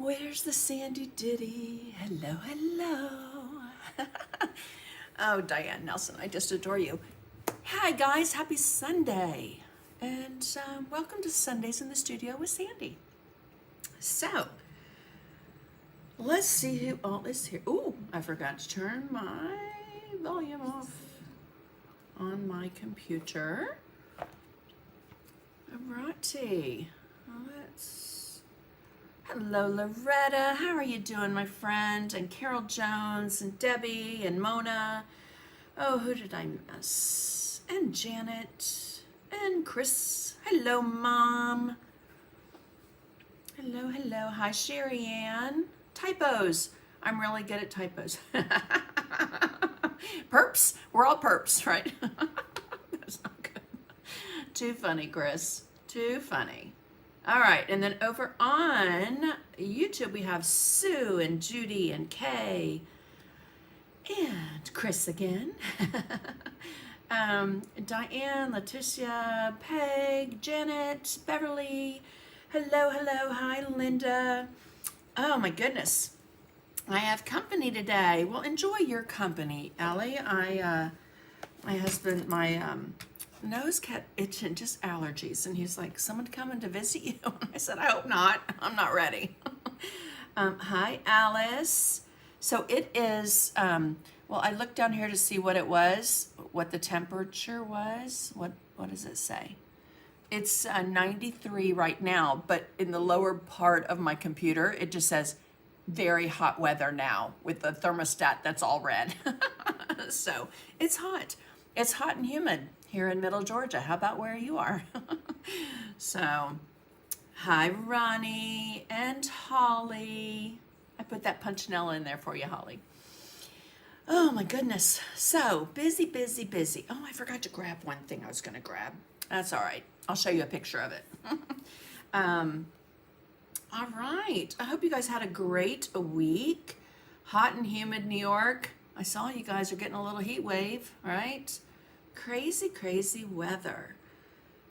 Where's the Sandy Ditty? Hello, hello. Oh, Diane Nelson, I just adore you. Hi, guys. Happy Sunday. And welcome to Sundays in the Studio with Sandy. So, let's see who all is here. Ooh, I forgot to turn my volume off on my computer. Alrighty. Hello, Loretta. How are you doing, my friend? And Carol Jones and Debbie and Mona. Oh, who did I miss? And Janet and Chris. Hello, Mom. Hello, hello. Hi, Sherry Ann. Typos. I'm really good at typos. Perps. We're all perps, right? That's not good. Too funny, Chris. Too funny. All right, and then over on YouTube, we have Sue and Judy and Kay and Chris again. Diane, Leticia, Peg, Janet, Beverly. Hello, hello. Hi, Linda. Oh, my goodness. I have company today. Well, enjoy your company, Allie. My husband, my nose kept itching, just allergies, and he's like, someone coming to visit you? And I said, I hope not. I'm not ready. Hi, Alice. So it is, well, I looked down here to see what it was, what the temperature was. What does it say? It's 93 right now, but in the lower part of my computer, it just says very hot weather now with the thermostat that's all red. So it's hot. It's hot and humid here in Middle Georgia. How about where you are? So, hi, Ronnie and Holly. I put that punchinella in there for you, Holly. Oh my goodness. So busy, busy, busy. Oh, I forgot to grab one thing I was going to grab. That's all right. I'll show you a picture of it. All right. I hope you guys had a great week. Hot and humid New York. I saw you guys are getting a little heat wave, right? Crazy, crazy weather.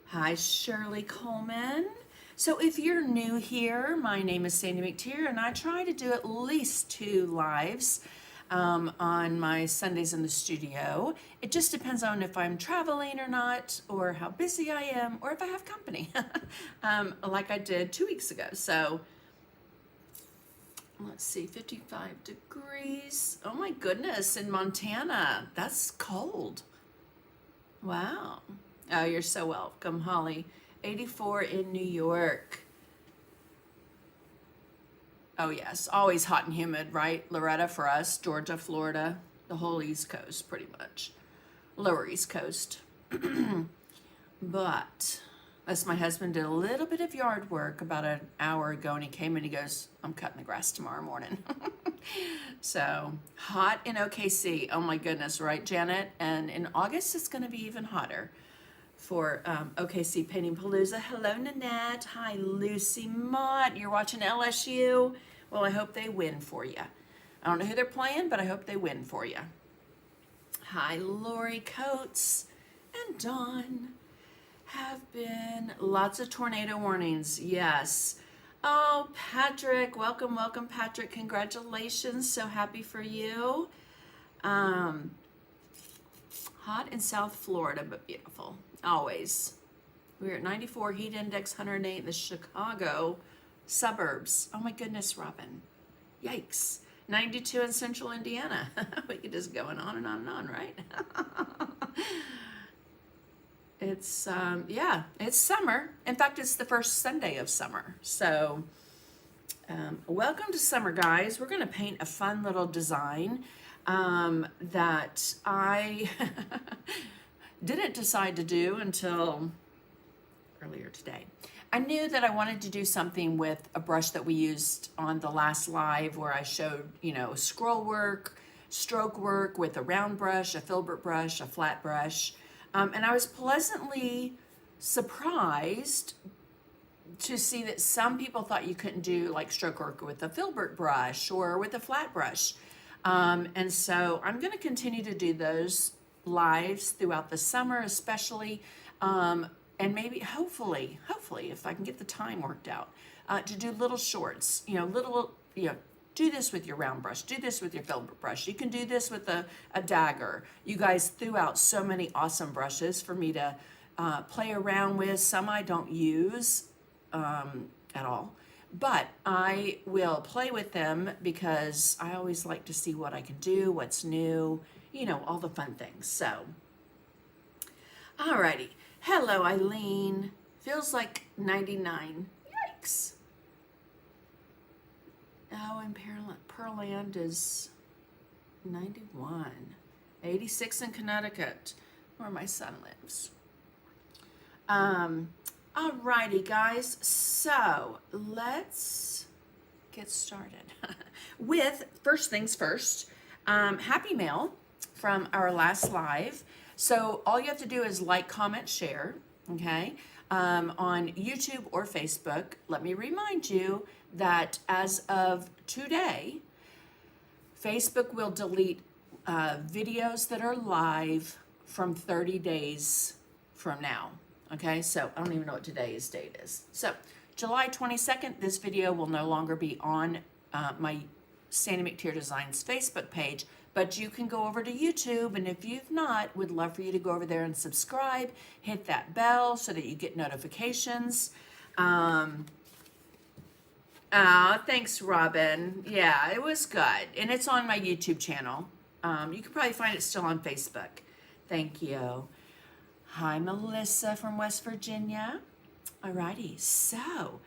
Hi, Shirley Coleman. So if you're new here, my name is Sandy McTeer, and I try to do at least 2 lives on my Sundays in the studio. It just depends on if I'm traveling or not, or how busy I am, or if I have company, like I did 2 weeks ago. So let's see, 55 degrees. Oh my goodness, in Montana, that's cold. Wow. Oh, you're so welcome, Holly. 84 in New York. Oh yes, always hot and humid, right, Loretta, for us, Georgia, Florida, the whole East Coast, pretty much. Lower East Coast. But as my husband did a little bit of yard work about an hour ago, and he came in, he goes, I'm cutting the grass tomorrow morning. So hot in OKC. Oh my goodness, right, Janet? And in August, it's going to be even hotter for OKC Painting Palooza. Hello, Nanette. Hi, Lucy Mott. You're watching LSU? Well, I hope they win for you. I don't know who they're playing, but I hope they win for you. Hi, Lori Coates and Dawn. Have been lots of tornado warnings. Yes. Oh, Patrick, welcome, welcome, Patrick. Congratulations. So happy for you. Hot in South Florida, but beautiful. Always. We're at 94, heat index 108 in the Chicago suburbs. Oh my goodness, Robin. Yikes. 92 in central Indiana. We could just go on and on and on, right? It's, yeah, it's summer. In fact, it's the first Sunday of summer. So, welcome to summer, guys. We're going to paint a fun little design that I didn't decide to do until earlier today. I knew that I wanted to do something with a brush that we used on the last live where I showed, you know, scroll work, stroke work with a round brush, a filbert brush, a flat brush. And I was pleasantly surprised to see that some people thought you couldn't do like stroke work with a filbert brush or with a flat brush. And so I'm going to continue to do those lives throughout the summer, especially, and maybe hopefully, if I can get the time worked out, to do little shorts, do this with your round brush, do this with your filbert brush. You can do this with a dagger. You guys threw out so many awesome brushes for me to play around with. Some I don't use at all, but I will play with them because I always like to see what I can do, what's new, all the fun things. So, alrighty. Hello, Eileen. Feels like 99. Yikes. Oh, and Pearland is 91. 86 in Connecticut, where my son lives. Alrighty, guys. So let's get started with first things first. Happy Mail from our last live. So all you have to do is like, comment, share. Okay. On YouTube or Facebook. Let me remind you that as of today, Facebook will delete videos that are live from 30 days from now. Okay, so I don't even know what today's date is. So July 22nd, this video will no longer be on my Sandy McTeer Designs Facebook page, but you can go over to YouTube, and if you've not, would love for you to go over there and subscribe, hit that bell so that you get notifications. Thanks, Robin. Yeah, it was good, and it's on my YouTube channel. You can probably find it still on Facebook. Thank you. Hi, Melissa from West Virginia. Alrighty, so,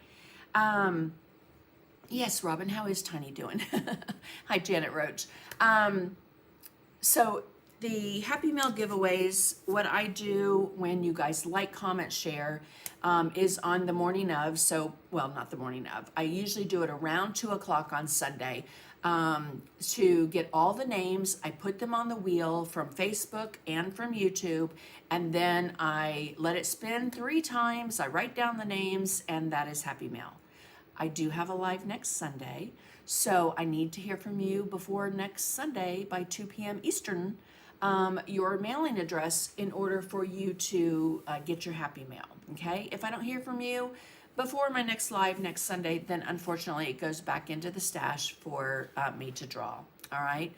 yes, Robin, how is Tiny doing? Hi, Janet Roach. So the Happy Mail giveaways, what I do when you guys like, comment, share, is on the morning of, not the morning of, I usually do it around 2 o'clock on Sunday. To get all the names, I put them on the wheel from Facebook and from YouTube, and then I let it spin 3 times. I write down the names, and that is Happy Mail. I do have a live next Sunday, so I need to hear from you before next Sunday by 2 p.m. Eastern, your mailing address in order for you to get your Happy Mail, okay? If I don't hear from you before my next live next Sunday, then unfortunately it goes back into the stash for me to draw, all right,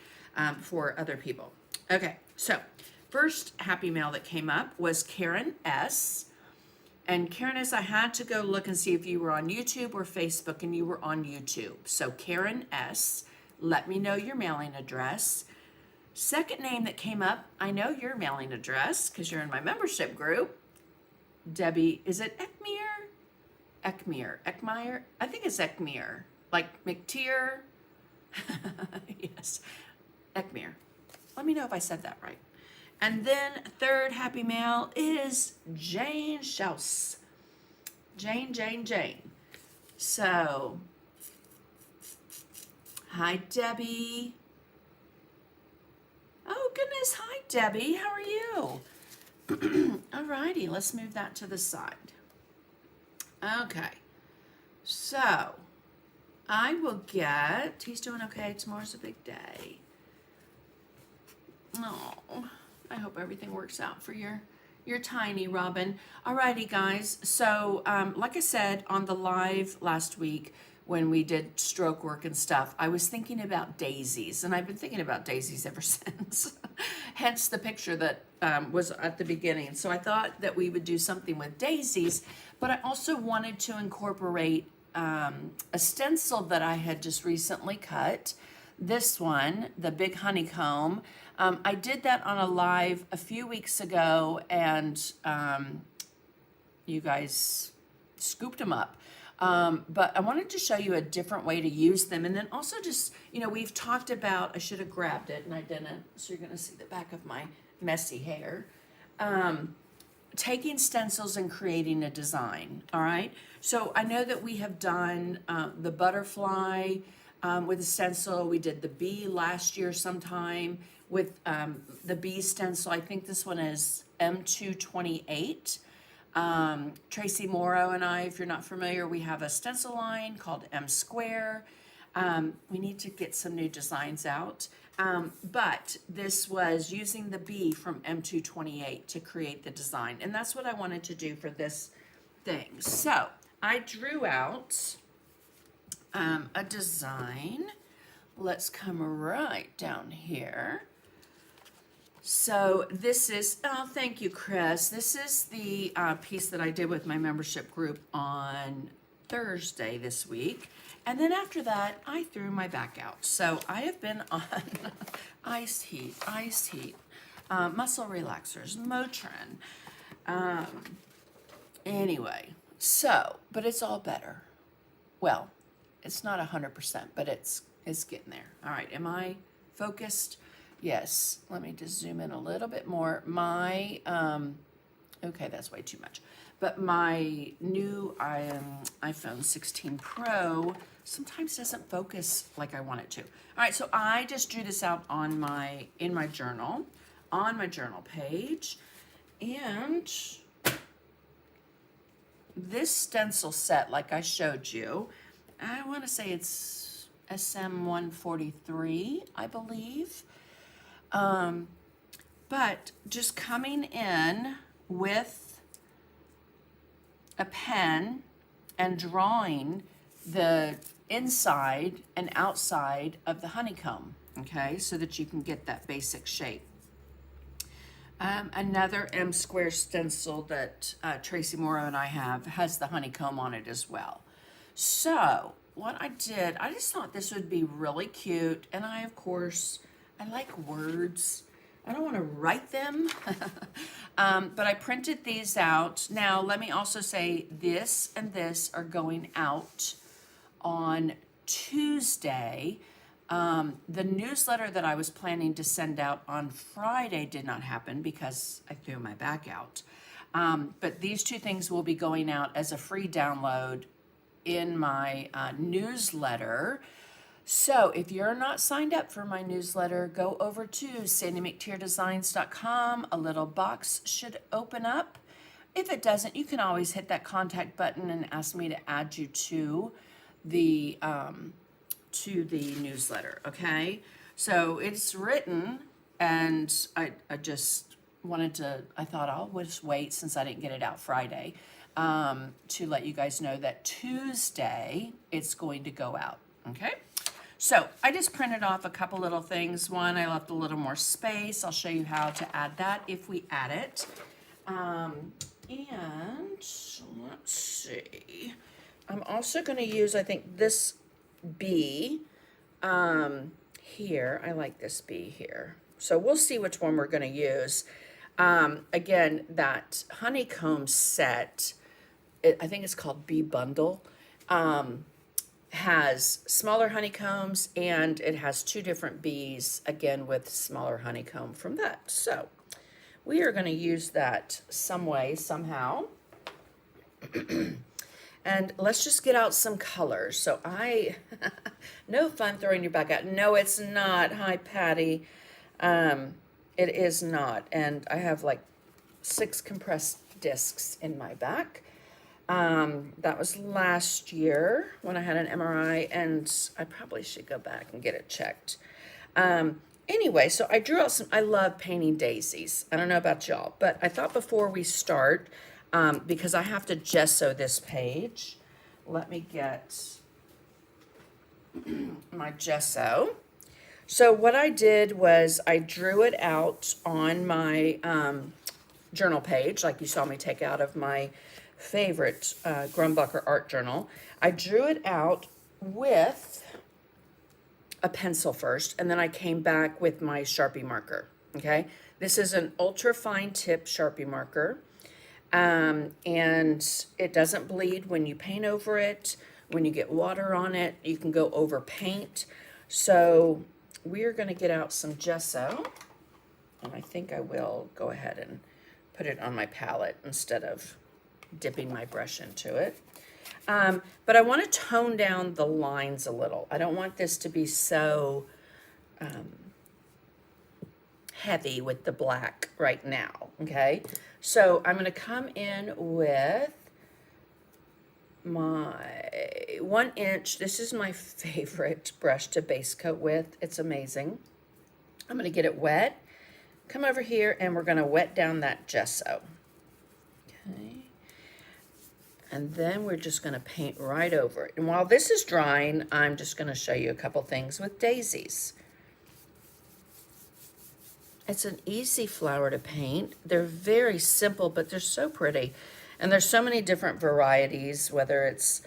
for other people. Okay, so first Happy Mail that came up was Karen S. And Karen S., I had to go look and see if you were on YouTube or Facebook, and you were on YouTube. So Karen S., let me know your mailing address. Second name that came up, I know your mailing address because you're in my membership group. Debbie, is it Eckmeyer? I think it's Eckmeyer, like McTeer. Yes, Eckmeyer. Let me know if I said that right. And then third Happy Mail is Jane Schaus. Jane. So, hi, Debbie. Oh, goodness. Hi, Debbie. How are you? Alrighty, let's move that to the side. Okay. So, I will get, he's doing okay. Tomorrow's a big day. Oh, I hope everything works out for your tiny Robin. Alrighty, guys. So, like I said on the live last week when we did stroke work and stuff, I was thinking about daisies, and I've been thinking about daisies ever since. Hence the picture that was at the beginning. So I thought that we would do something with daisies, but I also wanted to incorporate a stencil that I had just recently cut. This one, the big honeycomb. I did that on a live a few weeks ago, and you guys scooped them up. But I wanted to show you a different way to use them. And then also just, we've talked about, I should have grabbed it and I didn't. So you're going to see the back of my messy hair. Taking stencils and creating a design. All right. So I know that we have done the butterfly with a stencil. We did the bee last year sometime with the bee stencil. I think this one is M228. Tracy Morrow and I, if you're not familiar, we have a stencil line called M Square. We need to get some new designs out. But this was using the bee from M228 to create the design. And that's what I wanted to do for this thing. So I drew out a design. Let's come right down here. So this is, oh, thank you, Chris. This is the piece that I did with my membership group on Thursday this week. And then after that, I threw my back out. So I have been on ice heat, muscle relaxers, Motrin. Anyway, so, but it's all better. Well, it's not 100%, but it's getting there. All right, am I focused? Yes, let me just zoom in a little bit more. My, okay, that's way too much. But my new iPhone 16 Pro sometimes doesn't focus like I want it to. All right, so I just drew this out on in my journal, on my journal page. And this stencil set, like I showed you, I want to say it's SM143, I believe. But just coming in with a pen and drawing the inside and outside of the honeycomb, okay, so that you can get that basic shape. Another M square stencil that Tracy Morrow and I have has the honeycomb on it as well. So what I did, I just thought this would be really cute, and I like words. I don't want to write them, but I printed these out. Now, let me also say this and this are going out on Tuesday. The newsletter that I was planning to send out on Friday did not happen because I threw my back out. But these two things will be going out as a free download in my newsletter. So if you're not signed up for my newsletter, go over to sandymcteardesigns.com. A little box should open up. If it doesn't, you can always hit that contact button and ask me to add you to the newsletter, okay? So it's written, and I just wanted to, I thought I'll just wait since I didn't get it out Friday to let you guys know that Tuesday it's going to go out, okay? So I just printed off a couple little things. One, I left a little more space. I'll show you how to add that if we add it. And let's see. I'm also going to use, I think, this bee here. I like this bee here. So we'll see which one we're going to use. Again, that honeycomb set, I think it's called Bee Bundle, has smaller honeycombs, and it has two different bees, again, with smaller honeycomb from that. So we are going to use that some way, somehow. And let's just get out some colors. So no fun throwing your back out. No, it's not. Hi, Patty. It is not. And I have like 6 compressed discs in my back. That was last year when I had an MRI, and I probably should go back and get it checked. Anyway, so I drew out I love painting daisies. I don't know about y'all, but I thought before we start, because I have to gesso this page, let me get my gesso. So what I did was I drew it out on my journal page, like you saw me take out of my favorite Grumbucker art journal. I drew it out with a pencil first, and then I came back with my Sharpie marker, okay? This is an ultra fine tip Sharpie marker, and it doesn't bleed when you paint over it. When you get water on it, you can go over paint. So we're gonna get out some gesso, and I think I will go ahead and put it on my palette instead of dipping my brush into it. But I want to tone down the lines a little. I don't want this to be so heavy with the black right now, okay? So I'm going to come in with my 1 inch. This is my favorite brush to base coat with. It's amazing. I'm going to get it wet. Come over here, and we're going to wet down that gesso. Okay. And then we're just going to paint right over it. And while this is drying, I'm just going to show you a couple things with daisies. It's an easy flower to paint. They're very simple, but they're so pretty. And there's so many different varieties, whether it's,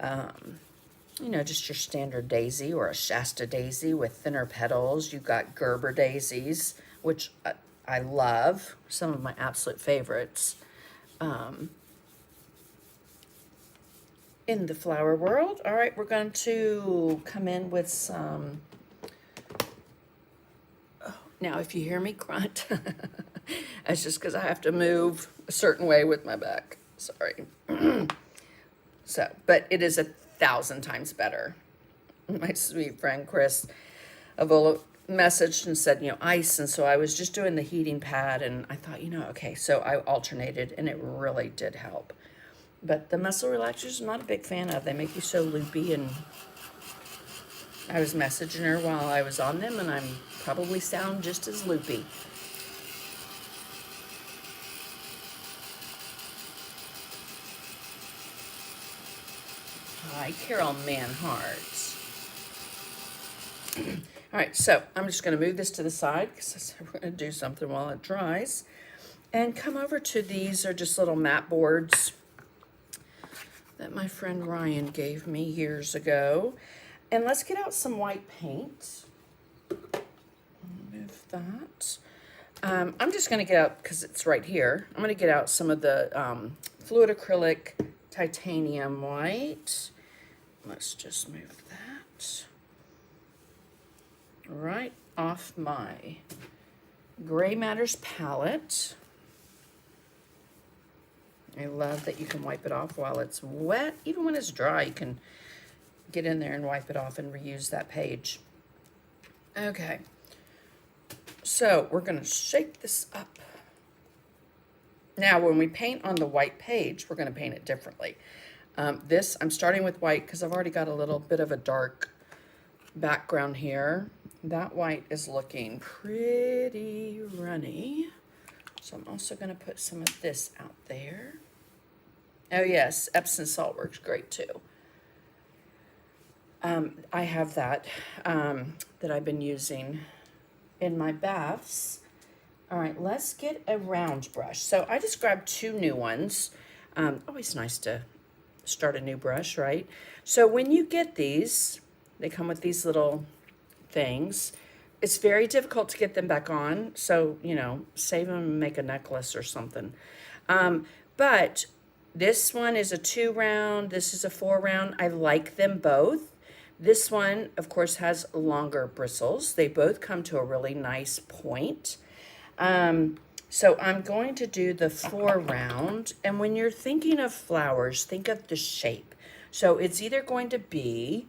you know, just your standard daisy or a Shasta daisy with thinner petals. You've got Gerber daisies, which I love, some of my absolute favorites. In the flower world. All right, we're going to come in with some, oh, now if you hear me grunt, that's just because I have to move a certain way with my back. Sorry. So, but it is 1,000 times better. My sweet friend Chris Avola messaged and said, you know, ice, and so I was just doing the heating pad, and I thought, you know, okay, so I alternated, and it really did help. But the muscle relaxers I'm not a big fan of. They make you so loopy, and I was messaging her while I was on them, and I'm probably sound just as loopy. Hi, Carol Manhart. All right, so I'm just going to move this to the side because I said we're going to do something while it dries. And come over to these are just little mat boards that my friend Ryan gave me years ago. And let's get out some white paint. Move that. I'm just going to get out, because it's right here, I'm going to get out some of the fluid acrylic titanium white. Let's just move that right off my Gray Matters palette. I love that you can wipe it off while it's wet. Even when it's dry, you can get in there and wipe it off and reuse that page. Okay, so we're going to shake this up. Now, when we paint on the white page, we're going to paint it differently. This, I'm starting with white because I've already got a little bit of a dark background here. That white is looking pretty runny. So I'm also going to put some of this out there. Oh yes, Epsom salt works great too. I have that that I've been using in my baths. All right, let's get a round brush. So I just grabbed 2 new ones. Always nice to start a new brush, right? So when you get these, they come with these little things. It's very difficult to get them back on, so, you know, save them and make a necklace or something. But this one is a 2 round, this is a 4 round. I like them both. This one, of course, has longer bristles. They both come to a really nice point. So I'm going to do the 4 round, and when you're thinking of flowers, think of the shape. So it's either going to be,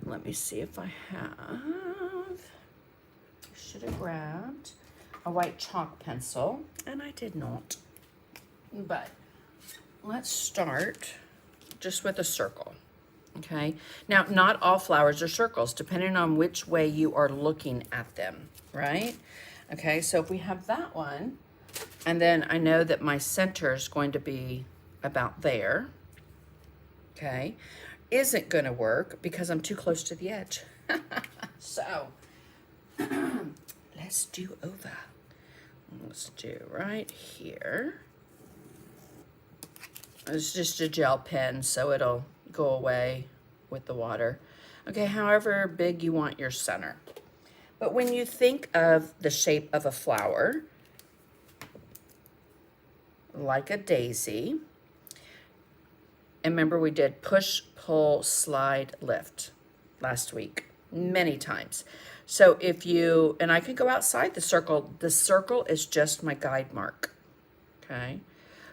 let me see if I have, should have grabbed a white chalk pencil, and I did not. But let's start just with a circle, okay? Now, not all flowers are circles, depending on which way you are looking at them, right? Okay, so if we have that one, and then I know that my center is going to be about there, okay? Isn't gonna work because I'm too close to the edge. So, let's do over. Let's do right here. It's just a gel pen, so it'll go away with the water. Okay, however big you want your center. But when you think of the shape of a flower, like a daisy, and remember we did push, pull, slide, lift last week, many times. So if you, and I can go outside the circle is just my guide mark, okay?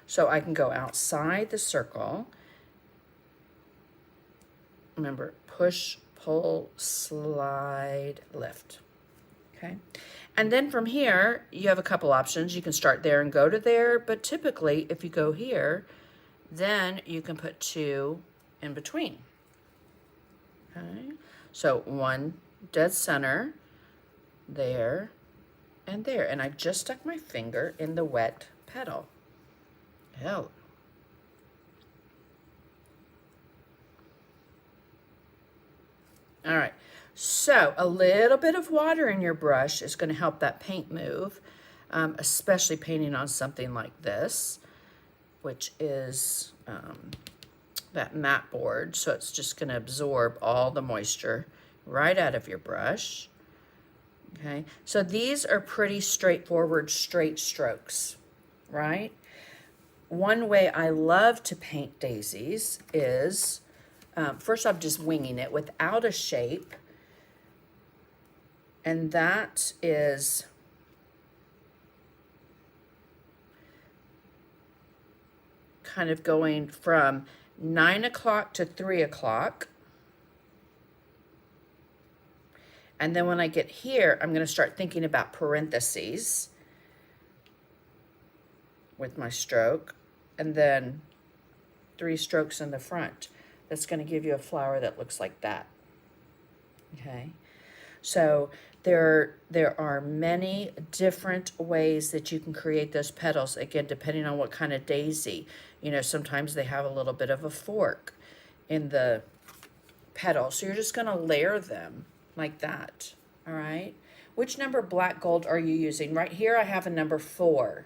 So I can go outside the circle. Remember, push, pull, slide, lift, okay? And then from here, you have a couple options. You can start there and go to there, but typically if you go here, then you can put 2 in between, okay? So 1 dead center, there, and there. And I just stuck my finger in the wet petal. Hell. All right, so a little bit of water in your brush is going to help that paint move, especially painting on something like this, which is that matte board. So it's just going to absorb all the moisture right out of your brush. Okay, so these are pretty straightforward, straight strokes, right? One way I love to paint daisies is, first I'm just winging it without a shape. And that is kind of going from 9 o'clock to 3 o'clock. And then when I get here, I'm going to start thinking about parentheses with my stroke, and then 3 strokes in the front. That's going to give you a flower that looks like that. Okay, so there are many different ways that you can create those petals, again, depending on what kind of daisy. You know, sometimes they have a little bit of a fork in the petal, so you're just going to layer them like that. All right, which number black gold are you using? Right here I have a number 4.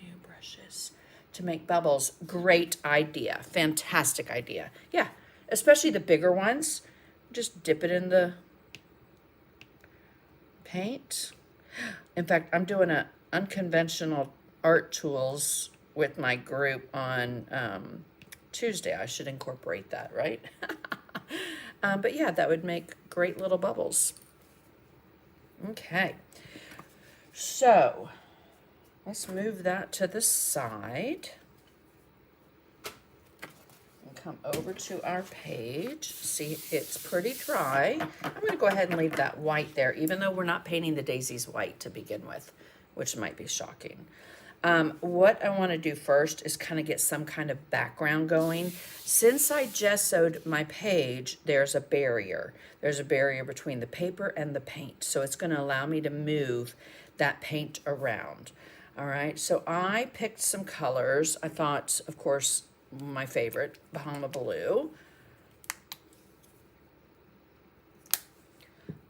New brushes to make bubbles. Great idea. Fantastic idea. Yeah, especially the bigger ones. Just dip it in the paint. In fact, I'm doing a unconventional art tools with my group on Tuesday. I should incorporate that, right? But yeah, that would make great little bubbles. Okay, so let's move that to the side and come over to our page. See, it's pretty dry. I'm going to go ahead and leave that white there, even though we're not painting the daisies white to begin with, which might be shocking. What I want to do first is kind of get some kind of background going. Since I gessoed my page, there's a barrier. There's a barrier between the paper and the paint. So it's going to allow me to move that paint around. All right, so I picked some colors. I thought, of course, my favorite, Bahama Blue.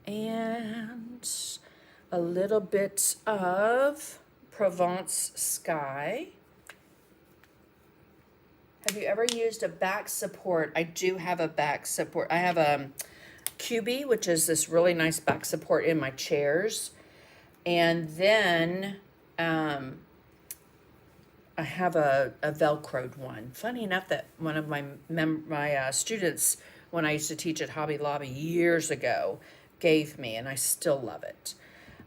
And a little bit of Provence Sky. Have you ever used a back support? I do have a back support. I have a QB, which is this really nice back support in my chairs. And then I have a Velcroed one. Funny enough that one of my students, when I used to teach at Hobby Lobby years ago, gave me, and I still love it.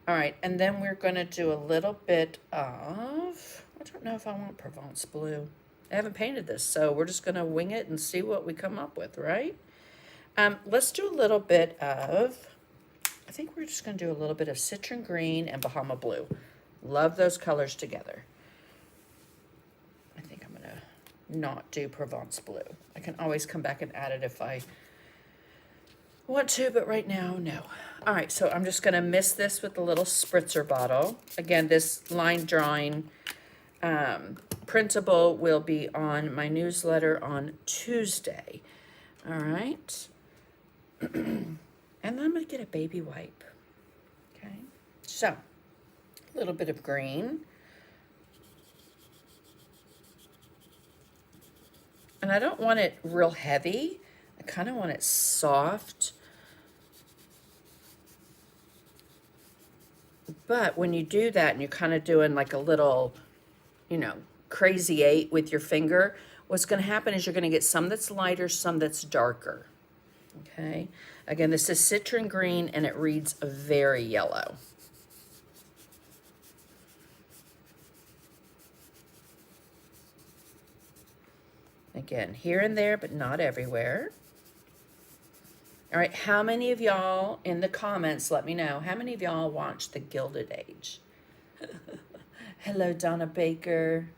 All right, and then we're going to do a little bit of, I don't know if I want Provence Blue. I haven't painted this, so we're just going to wing it and see what we come up with, right? Let's do a little bit of, I think we're just going to do a little bit of Citron Green and Bahama Blue. Love those colors together. I think I'm going to not do Provence Blue. I can always come back and add it if I want to, but right now, no. All right, so I'm just going to mist this with a little spritzer bottle. Again, this line drawing printable will be on my newsletter on Tuesday. All right. And then I'm going to get a baby wipe. Okay. So, a little bit of green. And I don't want it real heavy. I kind of want it soft. But when you do that and you're kind of doing like a little, you know, crazy 8 with your finger, what's going to happen is you're going to get some that's lighter, some that's darker. Okay. Again, this is Citron Green and it reads very yellow. Again, here and there, but not everywhere. All right, how many of y'all in the comments, let me know, how many of y'all watched The Gilded Age? Hello, Donna Baker.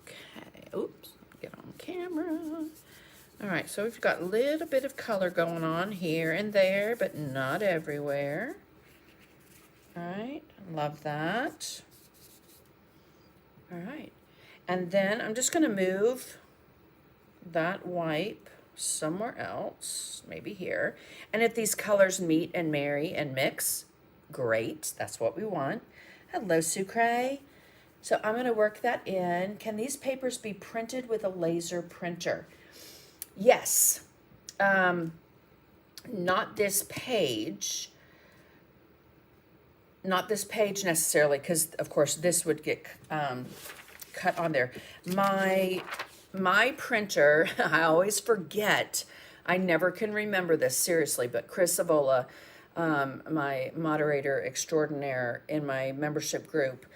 Okay, oops, get on camera. All right, so we've got a little bit of color going on here and there, but not everywhere. All right, love that. All right, and then I'm just gonna move that wipe somewhere else, maybe here. And if these colors meet and marry and mix, great, that's what we want. Hello, Sucre. So I'm gonna work that in. Can these papers be printed with a laser printer? Yes. Not this page. Not this page necessarily, because of course this would get cut on there. My printer, I always forget. I never can remember this, seriously, but Chris Savola, my moderator extraordinaire in my membership group,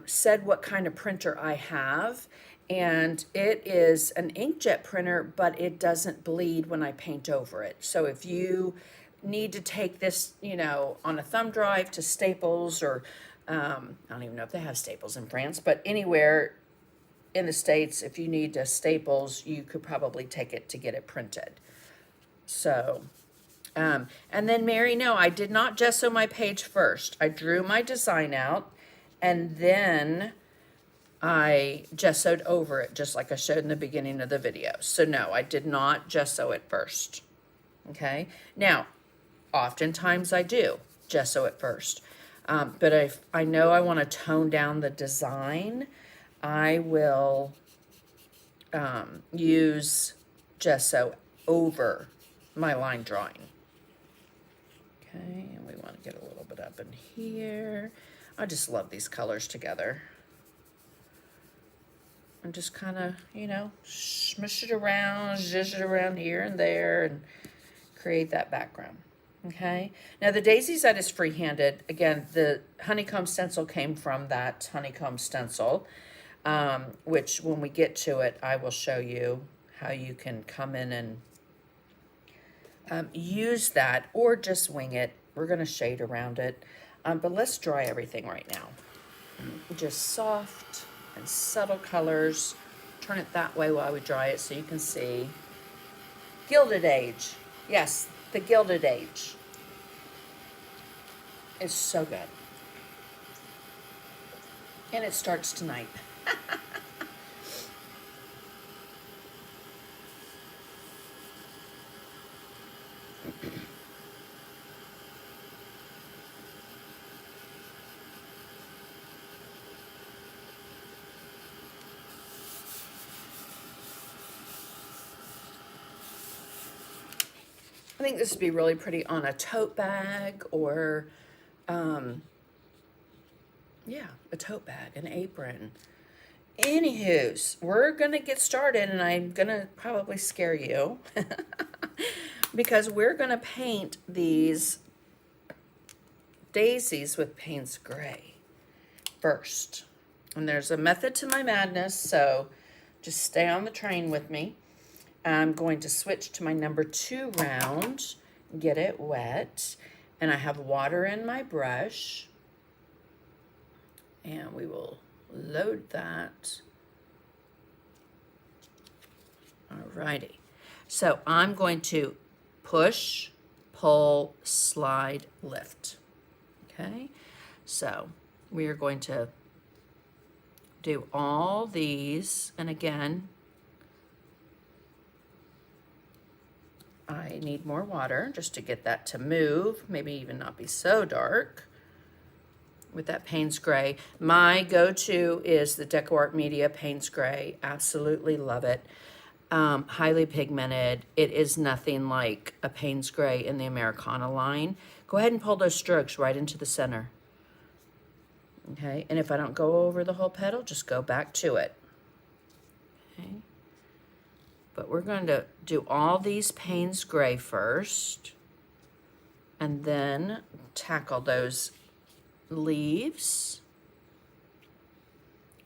said what kind of printer I have. And it is an inkjet printer, but it doesn't bleed when I paint over it. So if you need to take this, you know, on a thumb drive to Staples, or I don't even know if they have Staples in France, but anywhere in the States, if you need to Staples, you could probably take it to get it printed. So, and then Mary, no, I did not gesso my page first. I drew my design out, and then I gessoed over it, just like I showed in the beginning of the video. So no, I did not gesso it first. Okay, now, oftentimes I do gesso it first. But if I know I want to tone down the design, I will use gesso over my line drawing. Okay, and we want to get a little bit up in here. I just love these colors together. And just kind of, you know, smush it around, zhuzh it around here and there, and create that background. Okay, now the daisies I just freehanded. Again, the honeycomb stencil came from that honeycomb stencil, which when we get to it, I will show you how you can come in and use that, or just wing it. We're going to shade around it, but let's dry everything right now. Just soft and subtle colors. Turn it that way while we dry it so you can see. Gilded Age. Yes, the Gilded Age. It's so good. And it starts tonight. I think this would be really pretty on a tote bag, or, yeah, a tote bag, an apron. Anywho's, we're going to get started, and I'm going to probably scare you because we're going to paint these daisies with Payne's Gray first. And there's a method to my madness, so just stay on the train with me. I'm going to switch to my number 2 round, get it wet, and I have water in my brush, and we will load that. Alrighty, so I'm going to push, pull, slide, lift. Okay, so we are going to do all these, and again, I need more water just to get that to move, maybe even not be so dark with that Payne's Gray. My go-to is the Deco Art Media Payne's Gray. Absolutely love it. Highly pigmented. It is nothing like a Payne's Gray in the Americana line. Go ahead and pull those strokes right into the center. Okay, and if I don't go over the whole petal, just go back to it. Okay. But we're going to do all these Payne's Gray first, and then tackle those leaves.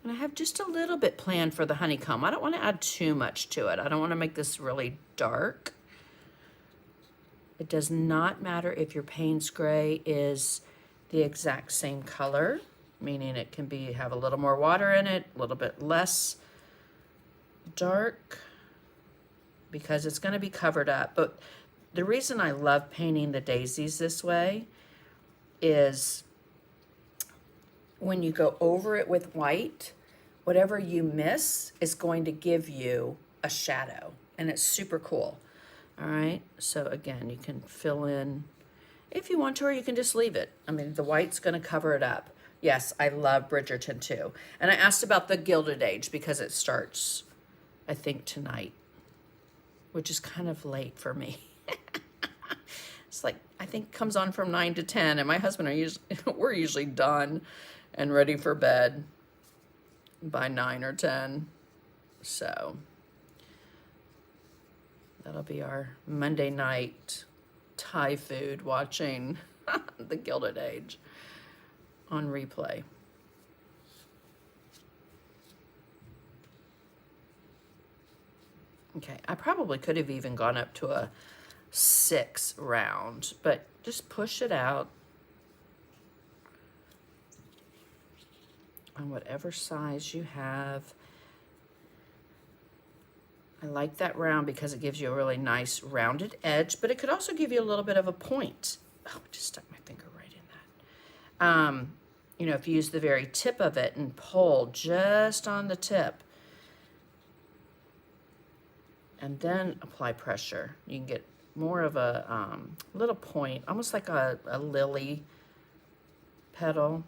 And I have just a little bit planned for the honeycomb. I don't want to add too much to it. I don't want to make this really dark. It does not matter if your Payne's Gray is the exact same color, meaning it can be have a little more water in it, a little bit less dark, because it's going to be covered up. But the reason I love painting the daisies this way is when you go over it with white, whatever you miss is going to give you a shadow, and it's super cool. All right, so again, you can fill in if you want to, or you can just leave it. I mean, the white's gonna cover it up. Yes, I love Bridgerton too. And I asked about the Gilded Age because it starts, I think, tonight, which is kind of late for me. It's like, I think comes on from 9 to 10, and my husband are usually, we're usually done and ready for bed by 9 or 10. So that'll be our Monday night Thai food, watching the Gilded Age on replay. Okay, I probably could have even gone up to a 6 round, but just push it out on whatever size you have. I like that round because it gives you a really nice rounded edge, but it could also give you a little bit of a point. Oh, I just stuck my finger right in that. You know, if you use the very tip of it and pull just on the tip, and then apply pressure, you can get more of a little point, almost like a lily petal.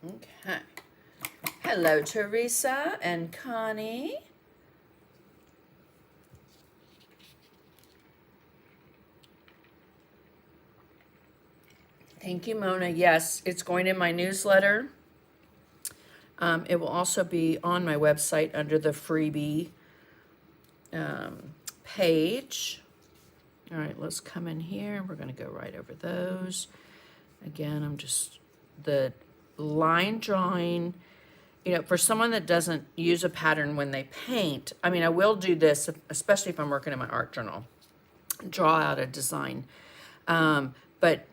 Okay. Hello, Teresa and Connie. Thank you, Mona. Yes, it's going in my newsletter. It will also be on my website under the freebie page. All right, let's come in here. We're going to go right over those. Again, I'm just, the line drawing, you know, for someone that doesn't use a pattern when they paint, I mean, I will do this, especially if I'm working in my art journal, draw out a design. But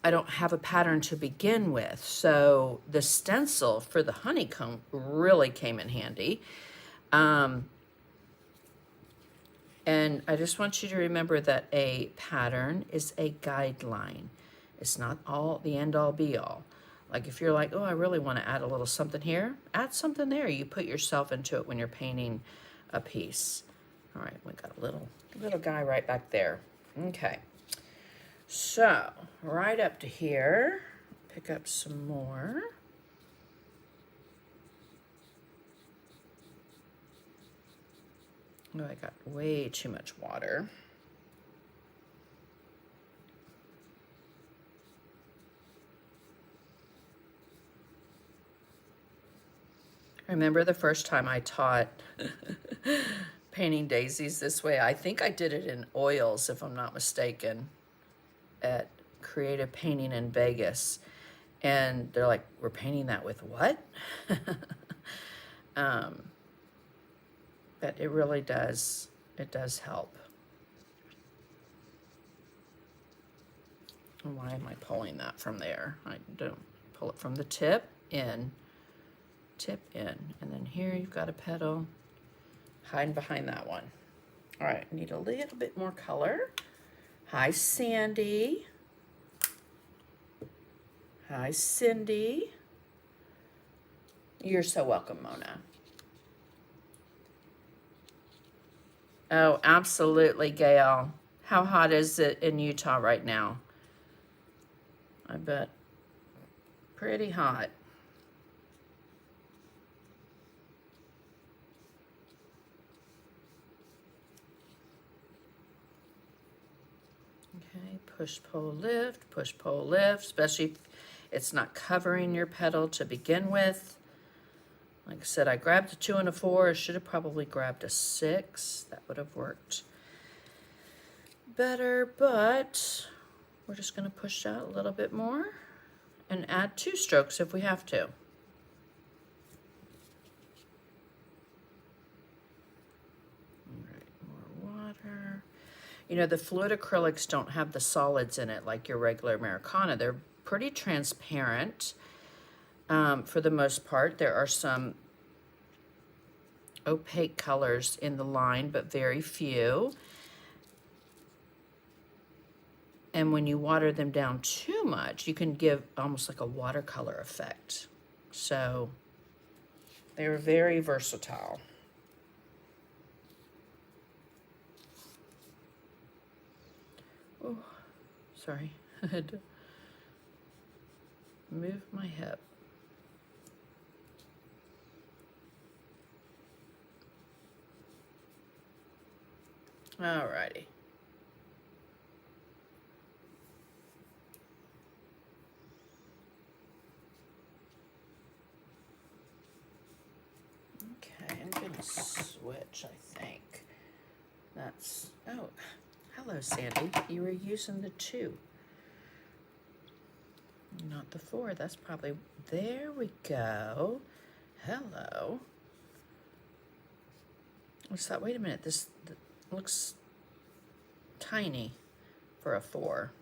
I don't have a pattern to begin with. So the stencil for the honeycomb really came in handy. And I just want you to remember that a pattern is a guideline. It's not all the end all be all. Like if you're like, oh, I really want to add a little something here, add something there. You put yourself into it when you're painting a piece. All right, we got a little guy right back there. Okay. So, right up to here, pick up some more. Oh, I got way too much water. Remember the first time I taught painting daisies this way? I think I did it in oils, if I'm not mistaken, at Creative Painting in Vegas. And they're like, we're painting that with what? But it really does, it does help. Why am I pulling that from there? I don't pull it from the tip in, and then here you've got a petal hiding behind that one. All right, need a little bit more color. Hi, Sandy. Hi, Cindy. You're so welcome, Mona. Oh, absolutely, Gail. How hot is it in Utah right now? I bet pretty hot. Okay, push, pull, lift, especially if it's not covering your petal to begin with. Like I said, I grabbed a 2 and a 4. I should have probably grabbed a 6. That would have worked better, but we're just going to push out a little bit more and add 2 strokes if we have to. All right, more water. You know, the fluid acrylics don't have the solids in it like your regular Americana. They're pretty transparent for the most part. There are some opaque colors in the line, but very few. And when you water them down too much, you can give almost like a watercolor effect. So they're very versatile. Oh, sorry. I had to move my hip. Alrighty. Okay, I'm gonna switch, I think. That's, oh, hello Sandy. You were using the 2. Not the 4, that's probably, there we go. Hello. What's that? Wait a minute, this looks tiny for a 4.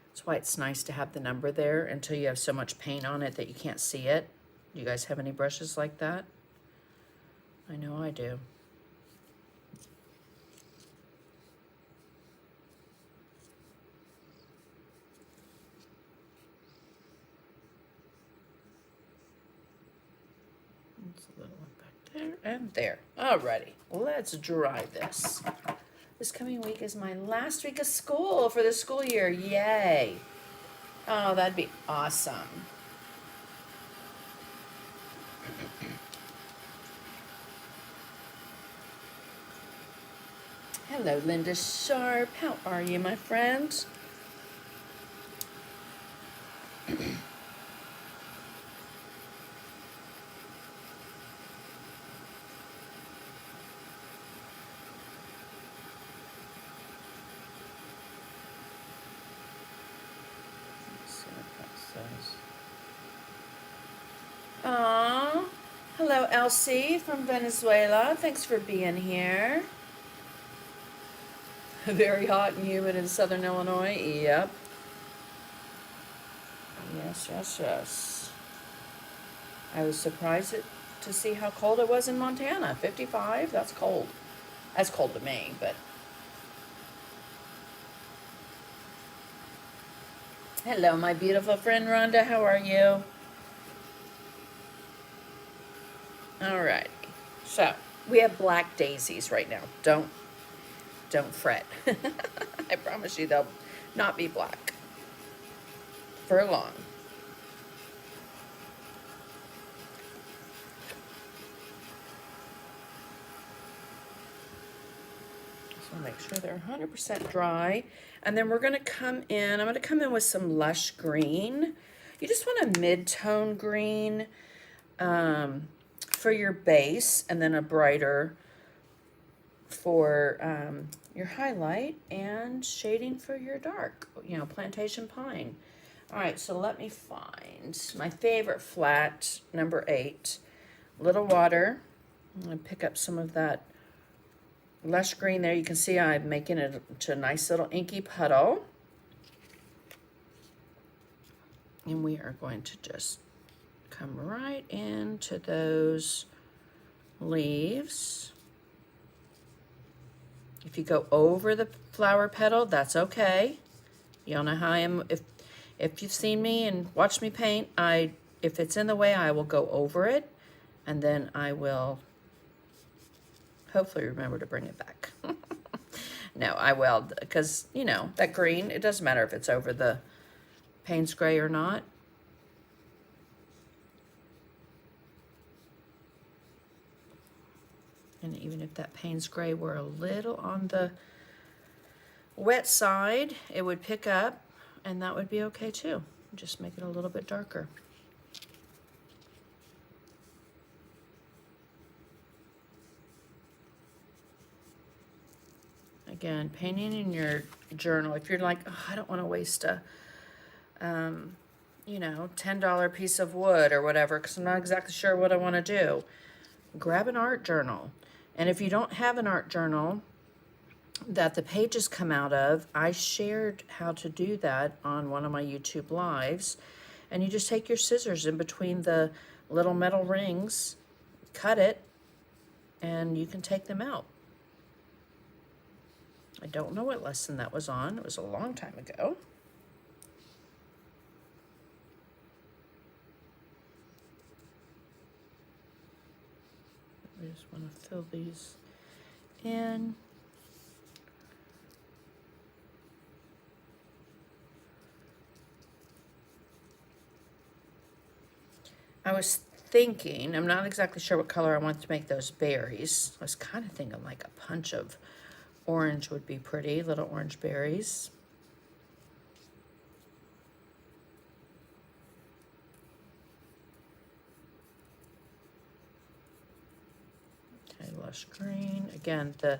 That's why it's nice to have the number there until you have so much paint on it that you can't see it. You guys have any brushes like that? I know I do. That's a little one back there and there. Alrighty, let's dry this. This coming week is my last week of school for the school year. Yay. Oh, that'd be awesome. Hello, Linda Sharp. How are you, my friend? Aww. Hello, Elsie from Venezuela. Thanks for being here. Very hot and humid in southern Illinois. Yep. Yes, yes, yes. I was surprised to see how cold it was in Montana. 55? That's cold. That's cold to me, but... Hello, my beautiful friend Rhonda. How are you? All right. So, we have black daisies right now. Don't fret. I promise you they'll not be black for long. So make sure they're 100% dry. And then we're going to come in, I'm going to come in with some lush green. You just want a mid-tone green for your base, and then a brighter for your highlight and shading for your dark, you know, plantation pine. All right, so let me find my favorite flat, number 8. Little water. I'm going to pick up some of that lush green there. You can see I'm making it to a nice little inky puddle. And we are going to just come right into those leaves. If you go over the flower petal, that's okay. Y'all know how I am. If you've seen me and watched me paint, if it's in the way, I will go over it, and then I will hopefully remember to bring it back. No, I will, because, you know, that green, it doesn't matter if it's over the Payne's gray or not. And even if that Payne's gray were a little on the wet side, it would pick up, and that would be okay too. Just make it a little bit darker. Again, painting in your journal, if you're like, oh, I don't want to waste a, you know, $10 piece of wood or whatever, because I'm not exactly sure what I want to do, grab an art journal. And if you don't have an art journal that the pages come out of, I shared how to do that on one of my YouTube lives. And you just take your scissors in between the little metal rings, cut it, and you can take them out. I don't know what lesson that was on. It was a long time ago. I just want to fill these in. I was thinking, I'm not exactly sure what color I want to make those berries. I was kind of thinking like a punch of orange would be pretty, little orange berries. Okay, lush green. Again, the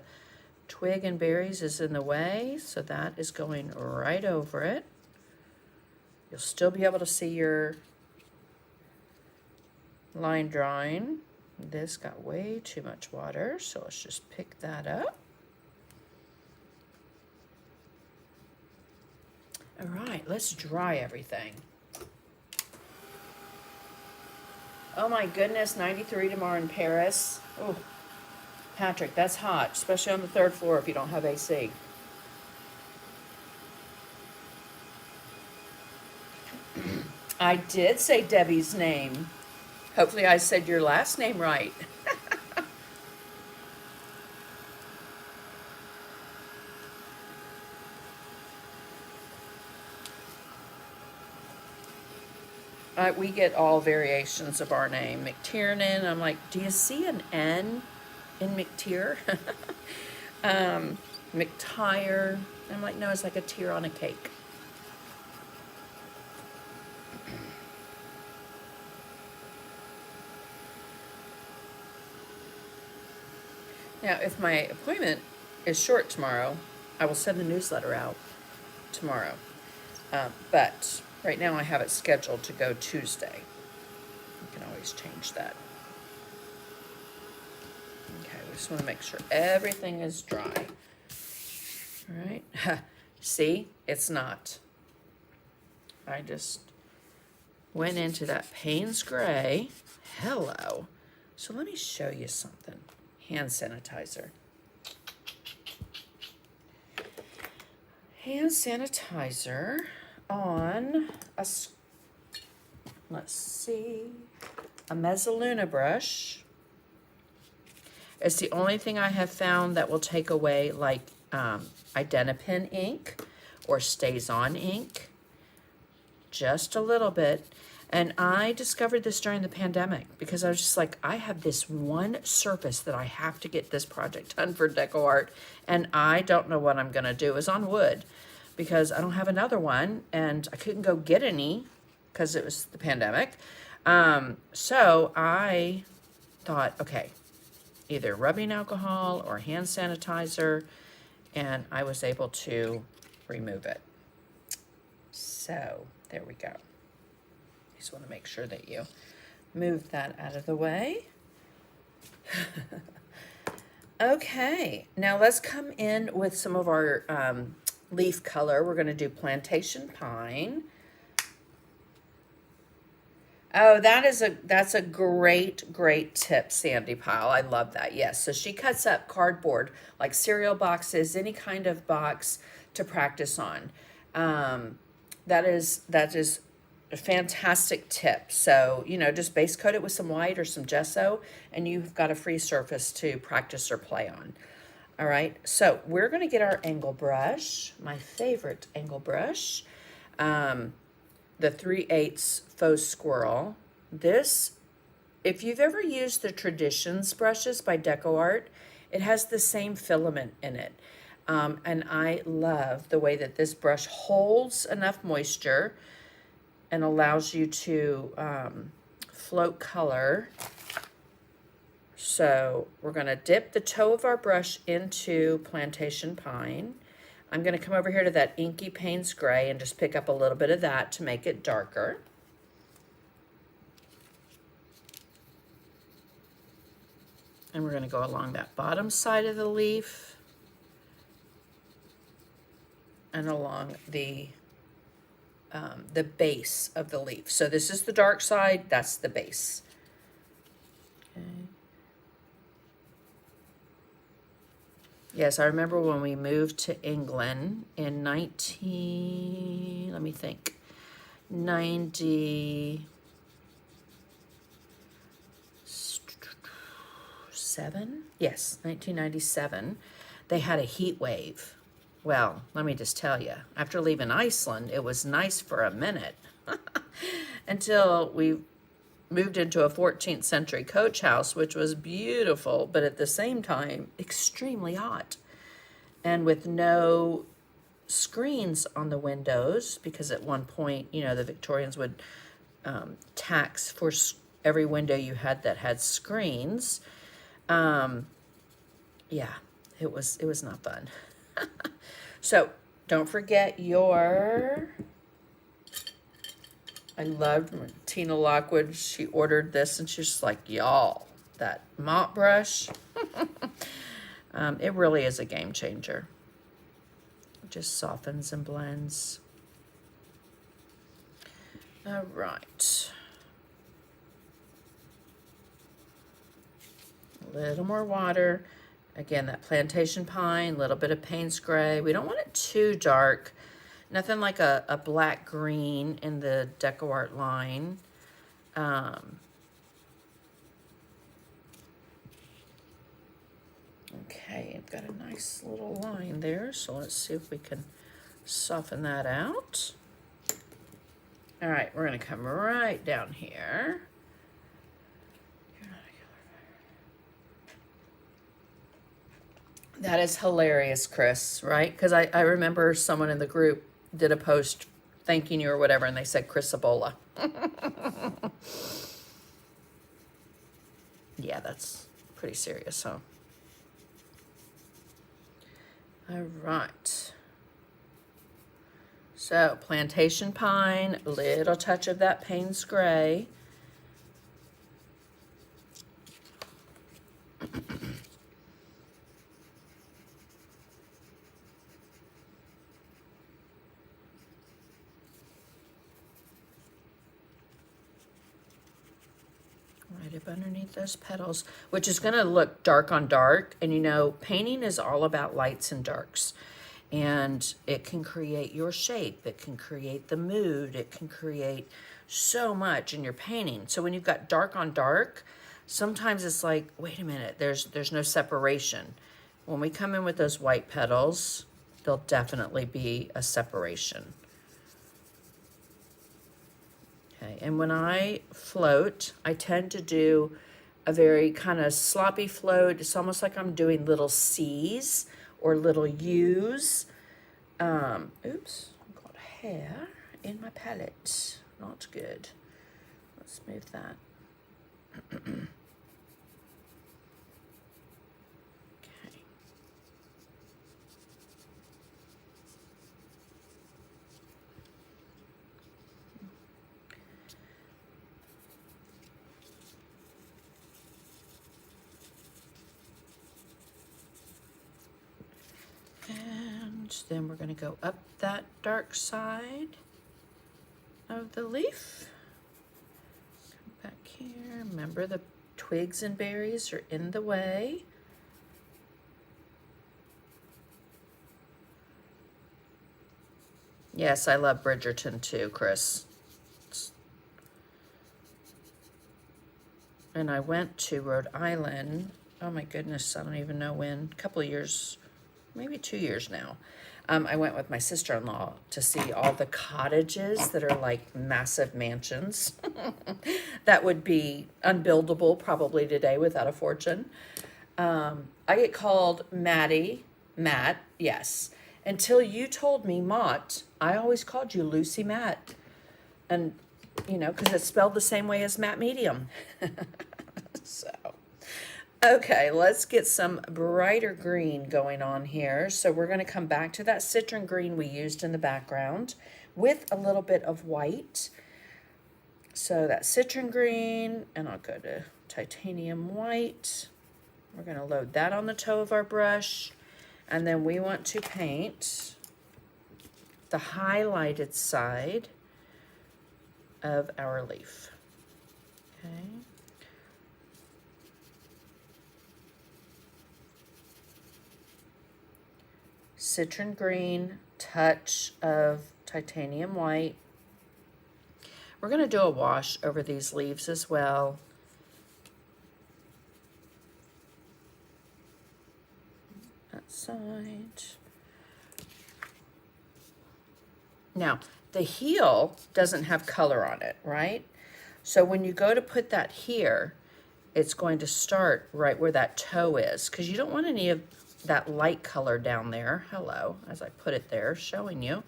twig and berries is in the way, so that is going right over it. You'll still be able to see your line drawing. This got way too much water, so let's just pick that up. All right, let's dry everything. Oh my goodness, 93 tomorrow in Paris. Oh, Patrick, that's hot, especially on the 3rd floor if you don't have AC. I did say Debbie's name. Hopefully I said your last name right. We get all variations of our name. McTiernan, I'm like, do you see an N in McTier? McTire, I'm like, no, it's like a tear on a cake. Now, if my appointment is short tomorrow, I will send a newsletter out tomorrow. But right now I have it scheduled to go Tuesday. You can always change that. Okay, we just want to make sure everything is dry. All right. See, it's not. I just went into that Payne's Gray. Hello. So let me show you something. Hand sanitizer. Hand sanitizer on a, let's see, a Mezzaluna brush. It's the only thing I have found that will take away like Identipen ink or Stays On ink. Just a little bit. And I discovered this during the pandemic because I was just like, I have this one surface that I have to get this project done for Deco Art, and I don't know what I'm going to do. It was on wood because I don't have another one, and I couldn't go get any because it was the pandemic. So I thought, okay, either rubbing alcohol or hand sanitizer, and I was able to remove it. So there we go. Just want to make sure that you move that out of the way. Okay, now let's come in with some of our leaf color. We're going to do Plantation Pine. Oh, that's a great tip, Sandy Pyle. I love that. Yes, so she cuts up cardboard like cereal boxes, any kind of box to practice on. That is a fantastic tip. So, you know, just base coat it with some white or some gesso, and you've got a free surface to practice or play on. All right, so we're going to get our angle brush, my favorite angle brush, the 3/8 faux squirrel. This, if you've ever used the Traditions brushes by Deco Art, it has the same filament in it. And I love the way that this brush holds enough moisture and allows you to float color. So we're going to dip the toe of our brush into Plantation Pine. I'm going to come over here to that inky Payne's Gray and just pick up a little bit of that to make it darker. And we're going to go along that bottom side of the leaf and along the base of the leaf. So this is the dark side, that's the base. Okay. Yes, I remember when we moved to England in 19, let me think, 97? Yes, 1997. They had a heat wave. Well, let me just tell you, after leaving Iceland, it was nice for a minute until we moved into a 14th century coach house, which was beautiful, but at the same time, extremely hot. And with no screens on the windows, because at one point, you know, the Victorians would tax for every window you had that had screens. Yeah, it was not fun. So don't forget your, I loved Tina Lockwood. She ordered this and she's just like, y'all, that mop brush, it really is a game changer. It just softens and blends. All right. A little more water. Again, that plantation pine, a little bit of Payne's gray. We don't want it too dark. Nothing like a black green in the Deco Art line. Okay, I've got a nice little line there, so let's see if we can soften that out. All right, we're gonna come right down here. That is hilarious, Chris, right? Because I remember someone in the group did a post thanking you or whatever, and they said Chris Ebola. Yeah, that's pretty serious, huh? All right. So, plantation pine, a little touch of that Payne's gray. Right up underneath those petals, which is going to look dark on dark. And you know, painting is all about lights and darks. And it can create your shape. It can create the mood. It can create so much in your painting. So when you've got dark on dark, sometimes it's like, wait a minute, there's no separation. When we come in with those white petals, there'll definitely be a separation. Okay, and when I float, I tend to do a very kind of sloppy float. It's almost like I'm doing little C's or little U's. Oops, I've got hair in my palette. Not good. Let's move that. Okay. And then we're going to go up that dark side of the leaf. Come back here. Remember, the twigs and berries are in the way. Yes, I love Bridgerton too, Chris. And I went to Rhode Island, oh my goodness, I don't even know when, a couple of years, maybe 2 years now. I went with my sister-in-law to see all the cottages that are like massive mansions that would be unbuildable probably today without a fortune. I get called Matt, yes. Until you told me Mott, I always called you Lucy Matt. And, you know, because it's spelled the same way as Matte Medium. So, okay, let's get some brighter green going on here. So we're going to come back to that citron green we used in the background with a little bit of white. So that citron green, and I'll go to titanium white. We're going to load that on the toe of our brush. And then we want to paint the highlighted side of our leaf. Okay. citron green, touch of titanium white. We're going to do a wash over these leaves as well. That side. Now, the heel doesn't have color on it, right? So when you go to put that here, it's going to start right where that toe is, because you don't want any of that light color down there. Hello, as I put it there, showing you.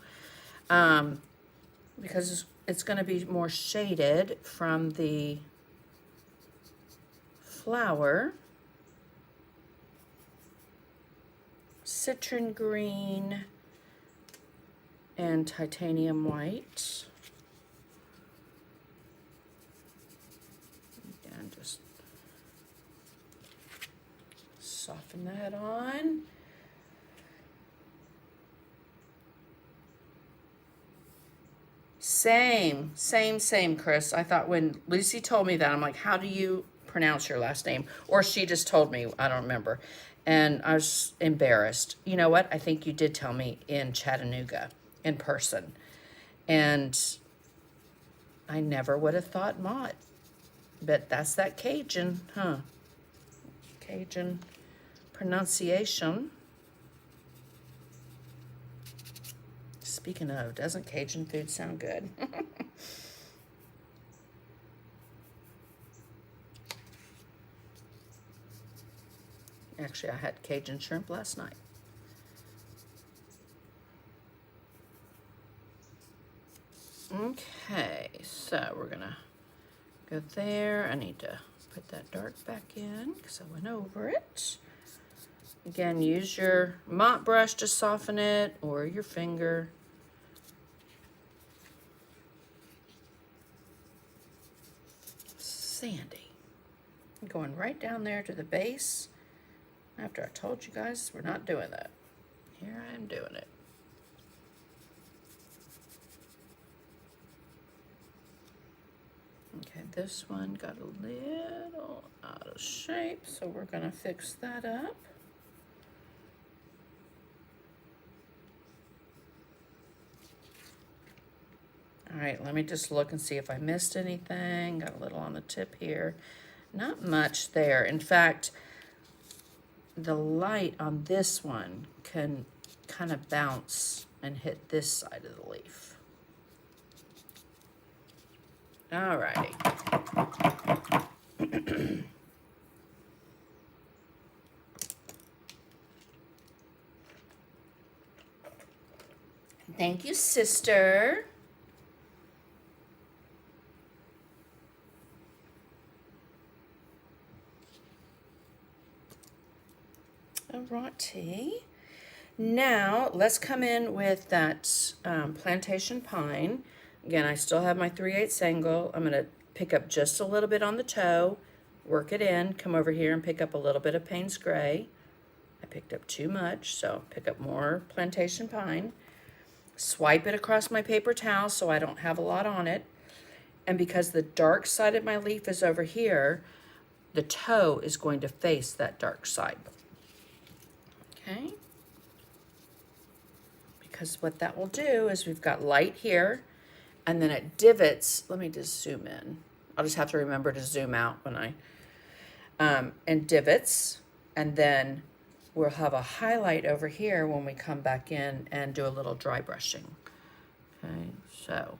Because it's going to be more shaded from the flower. Citron green and titanium white. And just soften that on. Same, Chris. I thought when Lucy told me that, I'm like, how do you pronounce your last name? Or she just told me, I don't remember. And I was embarrassed. You know what? I think you did tell me in Chattanooga, in person. And I never would have thought Mott. But that's that Cajun, huh? Cajun pronunciation. Speaking of, doesn't Cajun food sound good? Actually, I had Cajun shrimp last night. Okay, so we're gonna go there. I need to put that dark back in because I went over it. Again, use your mop brush to soften it or your finger. Sandy. I'm going right down there to the base after I told you guys we're not doing that. Here I am doing it. Okay, this one got a little out of shape, so we're gonna fix that up. All right, let me just look and see if I missed anything. Got a little on the tip here. Not much there. In fact, the light on this one can kind of bounce and hit this side of the leaf. All righty. Thank you, sister. Alrighty. Now let's come in with that plantation pine. Again, I still have my 3/8 angle. I'm gonna pick up just a little bit on the toe, work it in, come over here and pick up a little bit of Payne's Gray. I picked up too much, so pick up more plantation pine. Swipe it across my paper towel so I don't have a lot on it. And because the dark side of my leaf is over here, the toe is going to face that dark side. Okay? Because what that will do is we've got light here, and then it divots. Let me just zoom in. I'll just have to remember to zoom out when I, and divots, and then we'll have a highlight over here when we come back in and do a little dry brushing. Okay, so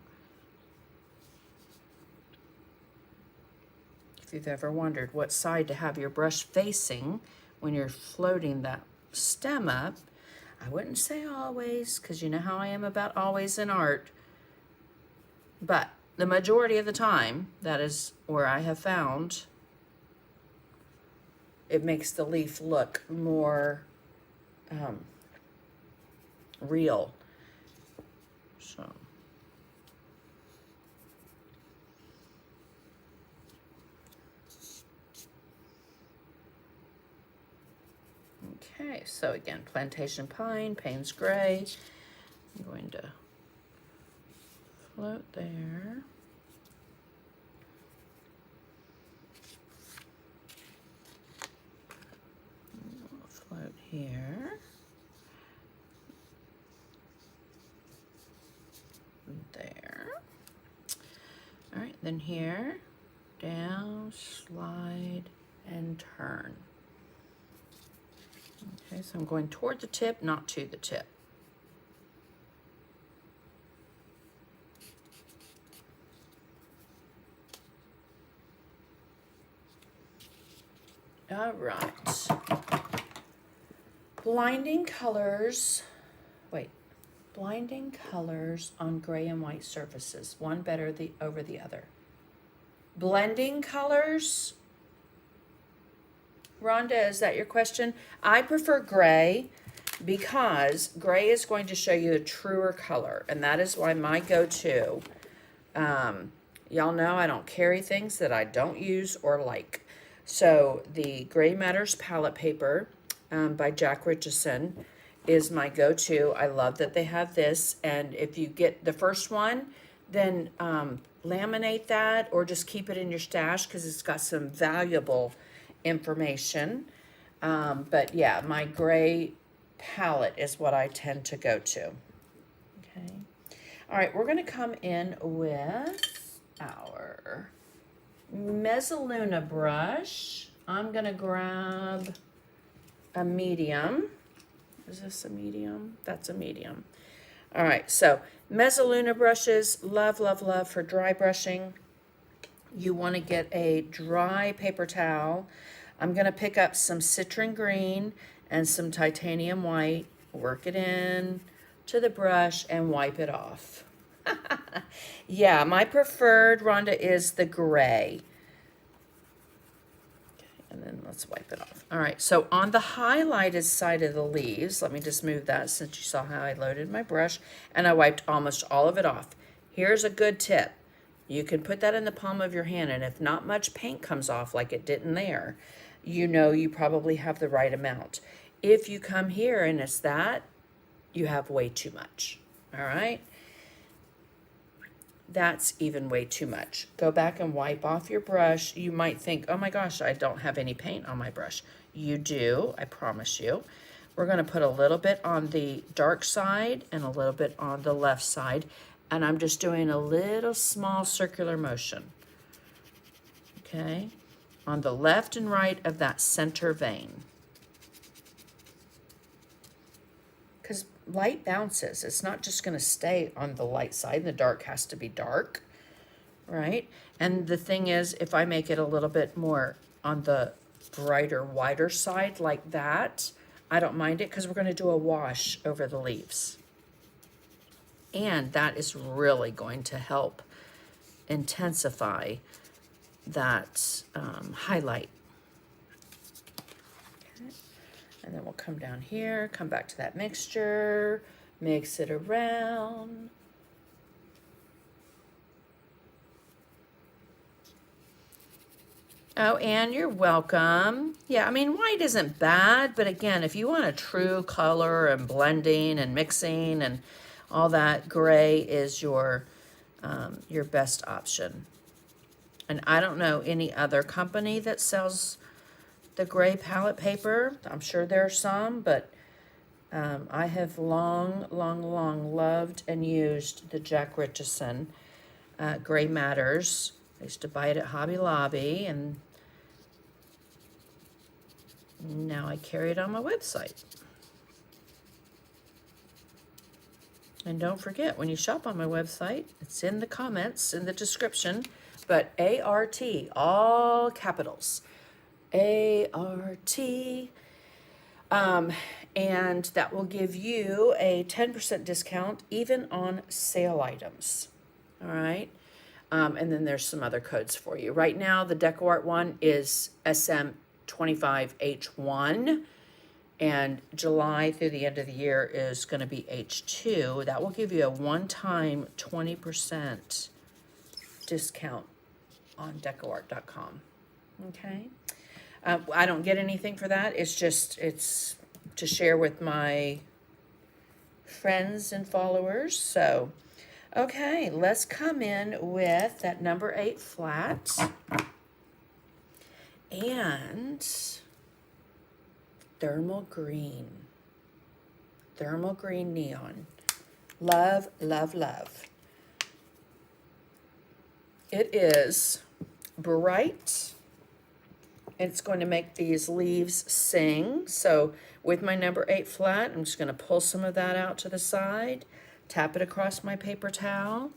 if you've ever wondered what side to have your brush facing when you're floating that stem up, I wouldn't say always, because you know how I am about always in art, but the majority of the time, that is where I have found it makes the leaf look more real. So okay, so again, plantation pine, Payne's Gray. I'm going to float there. Float here. Then here, down, slide, and turn. Okay, so I'm going toward the tip, not to the tip. All right. Blinding colors on gray and white surfaces, one better over the other. Blending colors, Rhonda, is that your question? I prefer gray because gray is going to show you a truer color, and that is why my go-to, y'all know I don't carry things that I don't use or like. So the Gray Matters palette paper by Jack Richardson is my go-to. I love that they have this, and if you get the first one, then laminate that or just keep it in your stash because it's got some valuable information. But yeah, my gray palette is what I tend to go to. Okay. All right, we're going to come in with our Mezzaluna brush. I'm going to grab a medium. Is this a medium? That's a medium. All right, so Mezzaluna brushes, love, love, love for dry brushing. You want to get a dry paper towel. I'm going to pick up some citron green and some titanium white, work it in to the brush and wipe it off. Yeah, my preferred, Rhonda, is the gray. And then let's wipe it off. All right, so on the highlighted side of the leaves, let me just move that since you saw how I loaded my brush, and I wiped almost all of it off. Here's a good tip. You can put that in the palm of your hand, and if not much paint comes off like it didn't there, you know you probably have the right amount. If you come here and it's that, you have way too much, all right? That's even way too much. Go back and wipe off your brush. You might think, oh my gosh, I don't have any paint on my brush. You do, I promise you. We're going to put a little bit on the dark side and a little bit on the left side. And I'm just doing a little small circular motion. Okay, on the left and right of that center vein. Because light bounces. It's not just going to stay on the light side. The dark has to be dark, right? And the thing is, if I make it a little bit more on the brighter, wider side like that, I don't mind it because we're going to do a wash over the leaves. And that is really going to help intensify that highlight. And then we'll come down here, come back to that mixture, mix it around. Oh, Anne, you're welcome. Yeah, I mean, white isn't bad, but again, if you want a true color and blending and mixing and all that, gray is your best option. And I don't know any other company that sells the gray palette paper. I'm sure there are some, but I have long loved and used the Jack Richardson Gray Matters. I used to buy it at Hobby Lobby, and now I carry it on my website. And don't forget, when you shop on my website, it's in the comments, in the description, but ART, all capitals. ART, and that will give you a 10% discount even on sale items, all right? And then there's some other codes for you. Right now, the DecoArt one is SM25H1, and July through the end of the year is going to be H2. That will give you a one-time 20% discount on DecoArt.com, okay? I don't get anything for that. It's to share with my friends and followers. So, okay, let's come in with that number 8 flat and thermal green neon. Love, love, love. it is bright. It's going to make these leaves sing. So with my number 8 flat, I'm just going to pull some of that out to the side, tap it across my paper towel,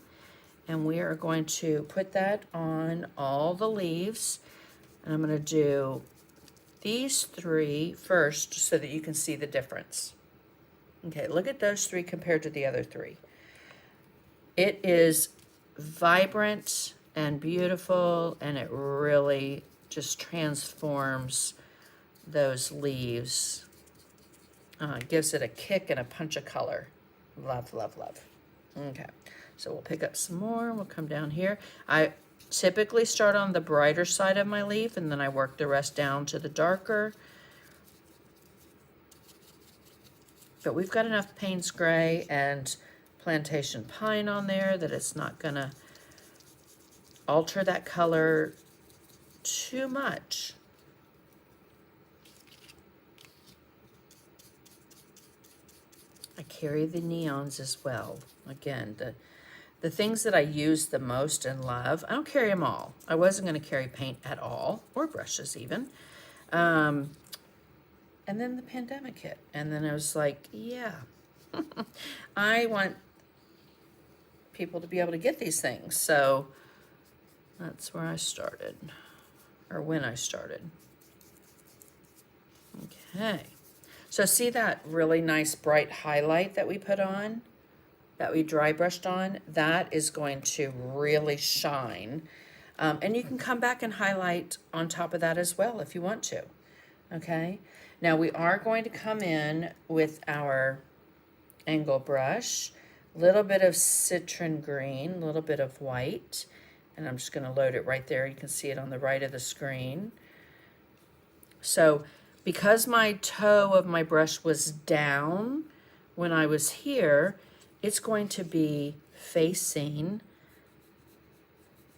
and we are going to put that on all the leaves. And I'm going to do these 3 first so that you can see the difference. Okay, look at those 3 compared to the other 3. It is vibrant and beautiful, and it really just transforms those leaves. Gives it a kick and a punch of color. Love, love, love. Okay, so we'll pick up some more. We'll come down here. I typically start on the brighter side of my leaf, and then I work the rest down to the darker. But we've got enough Payne's Gray and Plantation Pine on there that it's not gonna alter that color too much. I carry the neons as well. Again, the things that I use the most and love, I don't carry them all. I wasn't going to carry paint at all, or brushes even. And then the pandemic hit, and then I was like, yeah, I want people to be able to get these things. So that's where I started, or when I started. Okay. So see that really nice bright highlight that we put on, that we dry brushed on? That is going to really shine. And you can come back and highlight on top of that as well if you want to. Okay. Now we are going to come in with our angle brush, a little bit of citron green, a little bit of white, and I'm just going to load it right there. You can see it on the right of the screen. So because my toe of my brush was down when I was here, it's going to be facing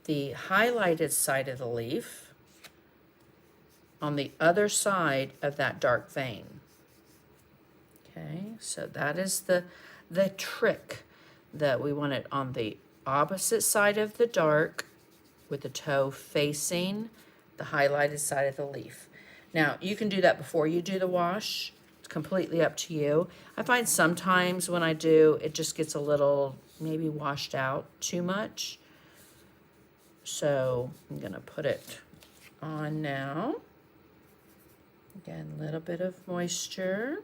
the highlighted side of the leaf on the other side of that dark vein. Okay, so that is the trick, that we want it on the opposite side of the dark with the toe facing the highlighted side of the leaf. Now, you can do that before you do the wash. It's completely up to you. I find sometimes when I do, it just gets a little maybe washed out too much. So I'm going to put it on now. Again, a little bit of moisture.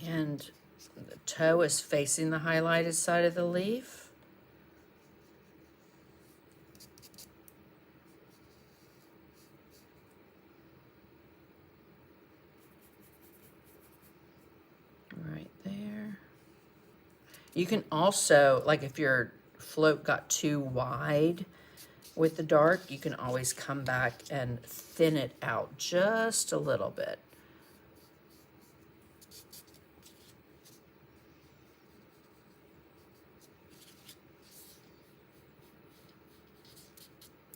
And the toe is facing the highlighted side of the leaf. Right there. You can also, like if your float got too wide with the dark, you can always come back and thin it out just a little bit.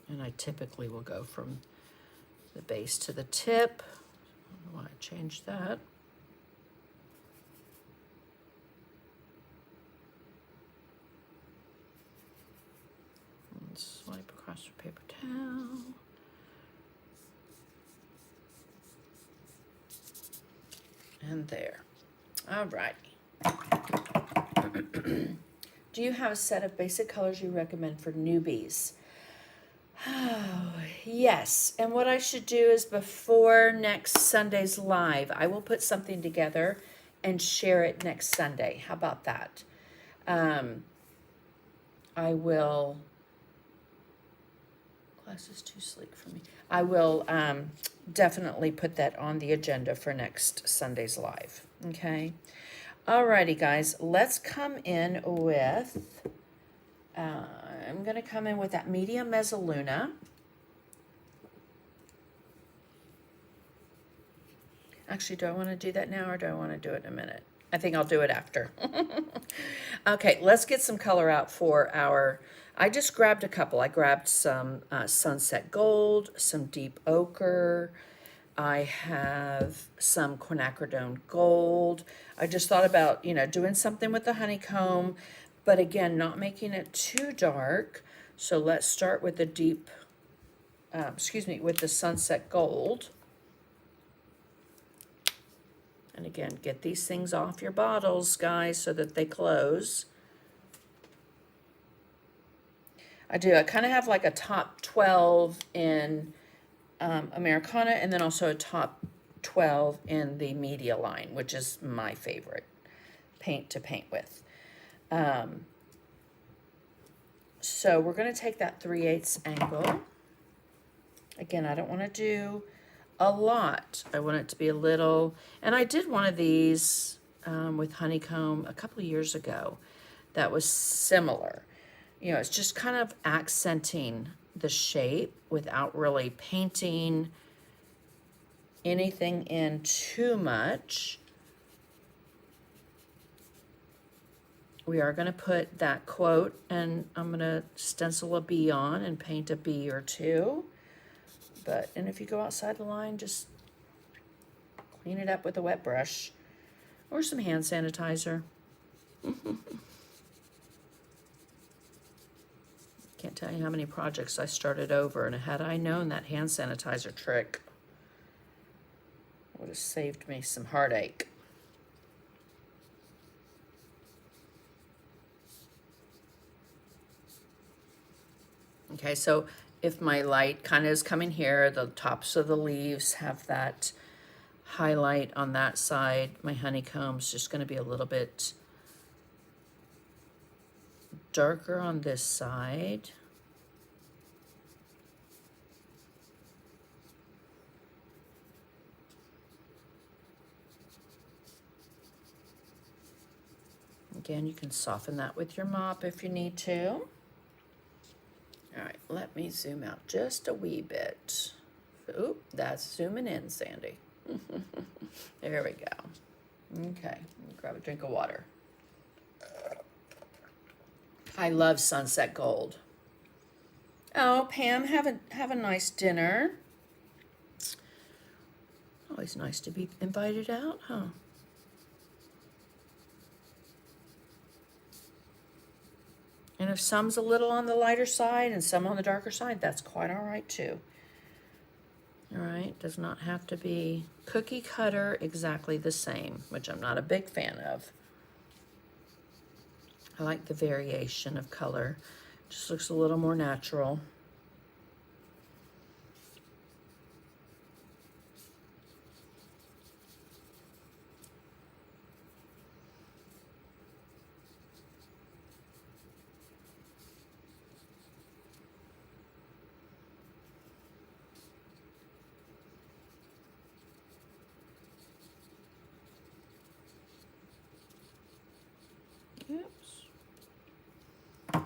And I typically will go from the base to the tip. I don't know why I changed that. And swipe across your paper towel. And there. All right. Do you have a set of basic colors you recommend for newbies? Oh, yes. And what I should do is before next Sunday's live, I will put something together and share it next Sunday. How about that? I will, class is too sleek for me. I will definitely put that on the agenda for next Sunday's live. Okay. Alrighty, guys, let's come in with, I'm going to come in with that medium mezzaluna. Actually, do I want to do that now or do I want to do it in a minute? I think I'll do it after. Okay, let's get some color out for our, I just grabbed a couple. I grabbed some sunset gold, some deep ochre. I have some quinacridone gold. I just thought about, you know, doing something with the honeycomb, but again, not making it too dark. So let's start with the deep, with the sunset gold. And again, get these things off your bottles, guys, so that they close. I kind of have like a top 12 in Americana, and then also a top 12 in the media line, which is my favorite paint to paint with. So we're going to take that 3/8 angle. Again, I don't want to do a lot. I want it to be a little, and I did one of these with Honeycomb a couple of years ago that was similar. You know, it's just kind of accenting the shape without really painting anything in too much. We are going to put that quote, and I'm going to stencil a bee on and paint a bee or two. And if you go outside the line, just clean it up with a wet brush or some hand sanitizer. Can't tell you how many projects I started over, and had I known that hand sanitizer trick, would have saved me some heartache. Okay, so if my light kind of is coming here, the tops of the leaves have that highlight on that side. My honeycomb's just going to be a little bit darker on this side. Again, you can soften that with your mop if you need to. All right, let me zoom out just a wee bit. Oop, that's zooming in, Sandy. There we go. Okay, grab a drink of water. I love sunset gold. Oh, Pam, have a nice dinner. Always nice to be invited out, huh? And if some's a little on the lighter side and some on the darker side, that's quite all right too. All right, does not have to be cookie cutter exactly the same, which I'm not a big fan of. I like the variation of color. Just looks a little more natural. Oops. A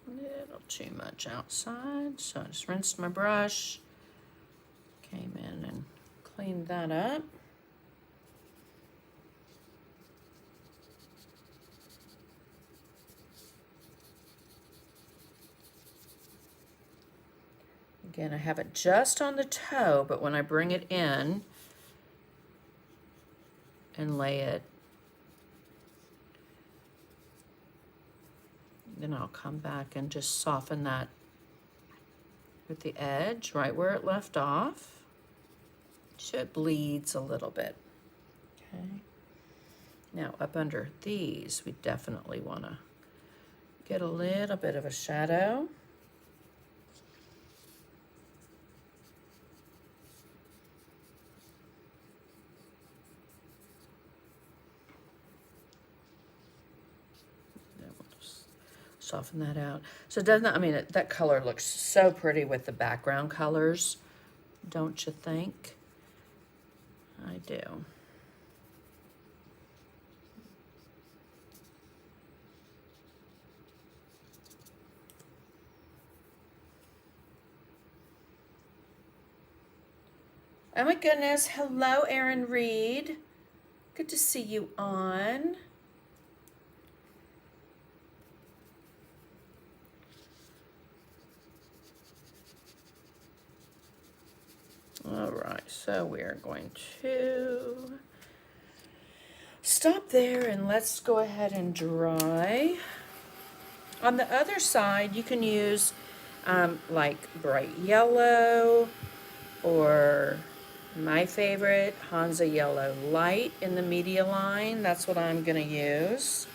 little too much outside, so I just rinsed my brush, came in and cleaned that up. Again, I have it just on the toe, but when I bring it in and lay it, then I'll come back and just soften that with the edge right where it left off, so it bleeds a little bit. Okay. Now up under these, we definitely want to get a little bit of a shadow. Soften that out. So it doesn't, I mean, that color looks so pretty with the background colors, don't you think? I do. Oh my goodness, hello Erin Reed. Good to see you on. All right, so we are going to stop there and let's go ahead and dry On the other side, you can use like bright yellow, or my favorite, Hansa Yellow Light in the media line. That's what I'm going to use.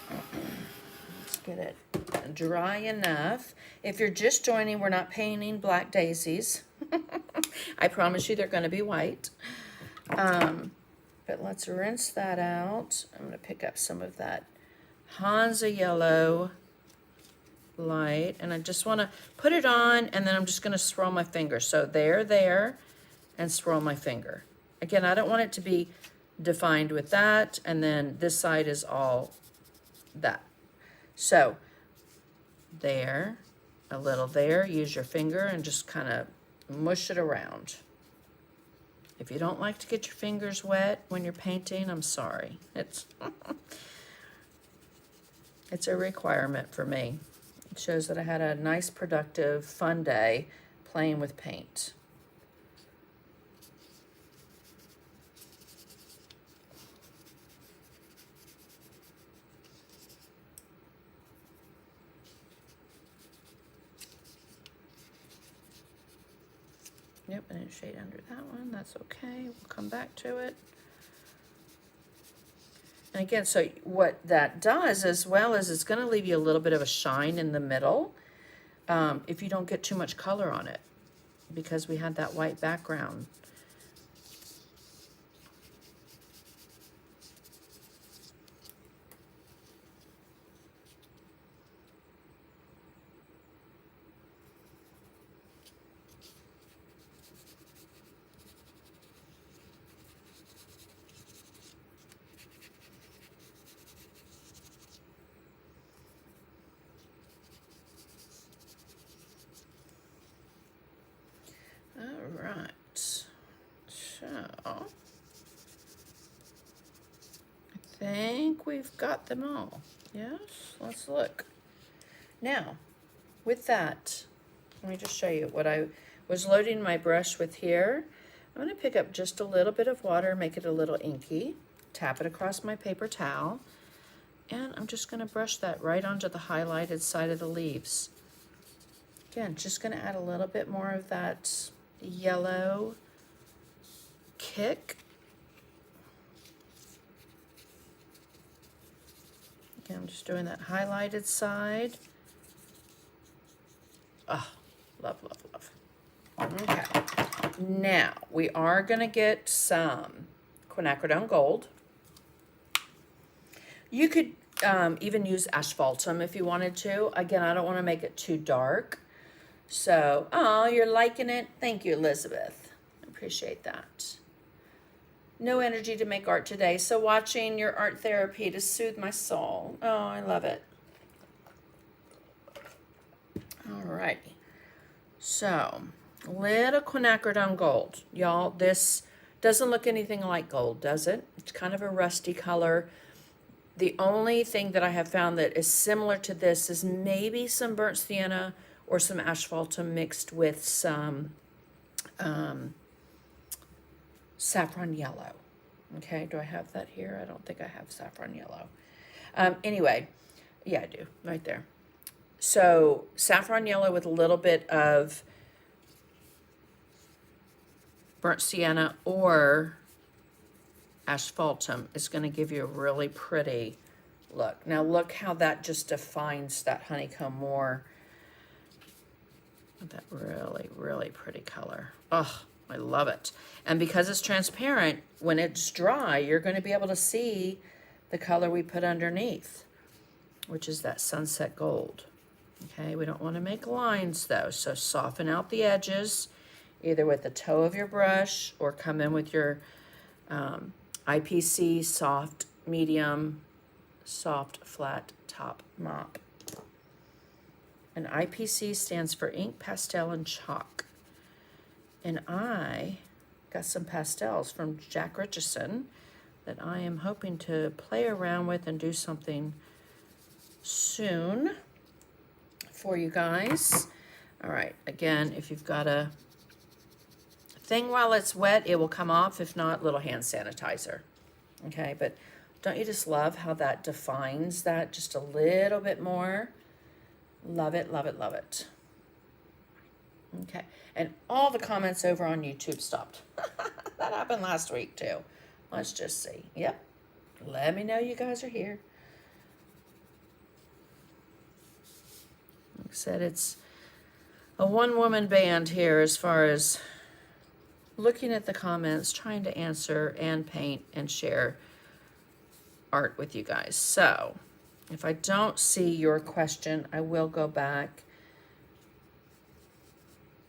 Let's get it dry enough. If you're just joining, we're not painting black daisies. I promise you they're going to be white. But let's rinse that out. I'm going to pick up some of that Hansa Yellow Light, and I just want to put it on, and then I'm just going to swirl my finger. So there, and swirl my finger. Again, I don't want it to be defined with that, and then this side is all that. So there, a little there, use your finger and just kind of mush it around. If you don't like to get your fingers wet when you're painting, I'm sorry. It's a requirement for me. It shows that I had a nice, productive, fun day playing with paint. Yep, I didn't shade under that one. That's okay. We'll come back to it. And again, so what that does as well is it's going to leave you a little bit of a shine in the middle if you don't get too much color on it, because we had that white background. All right, so I think we've got them all. Yes, let's look. Now, with that, let me just show you what I was loading my brush with here. I'm going to pick up just a little bit of water, make it a little inky, tap it across my paper towel, and I'm just going to brush that right onto the highlighted side of the leaves. Again, just going to add a little bit more of that yellow kick. Again, I'm just doing that highlighted side. Oh, love, love, love. Okay, now we are going to get some quinacridone gold. You could even use asphaltum if you wanted to. Again, I don't want to make it too dark. So, oh, you're liking it? Thank you, Elizabeth. I appreciate that. No energy to make art today, so watching your art therapy to soothe my soul. Oh, I love it. Alrighty. So, little quinacridone gold. Y'all, this doesn't look anything like gold, does it? It's kind of a rusty color. The only thing that I have found that is similar to this is maybe some burnt sienna or some asphaltum mixed with some saffron yellow. Okay, do I have that here? I don't think I have saffron yellow. Anyway, yeah, I do, right there. So saffron yellow with a little bit of burnt sienna or asphaltum is going to give you a really pretty look. Now look how that just defines that honeycomb more. That really, really pretty color. Oh, I love it. And because it's transparent, when it's dry, you're going to be able to see the color we put underneath, which is that sunset gold. Okay, we don't want to make lines though, so soften out the edges, either with the toe of your brush or come in with your IPC soft, medium, soft, flat top mop. And IPC stands for ink, pastel, and chalk. And I got some pastels from Jack Richardson that I am hoping to play around with and do something soon for you guys. All right, again, if you've got a thing while it's wet, it will come off. If not, little hand sanitizer. Okay, but Don't you just love how that defines that just a little bit more? Love it, love it, love it. Okay, and all the comments over on YouTube stopped. That happened last week too. Let's just see. Yep, let me know you guys are here. Like I said, it's a one-woman band here as far as looking at the comments, trying to answer and paint and share art with you guys. So if I don't see your question, I will go back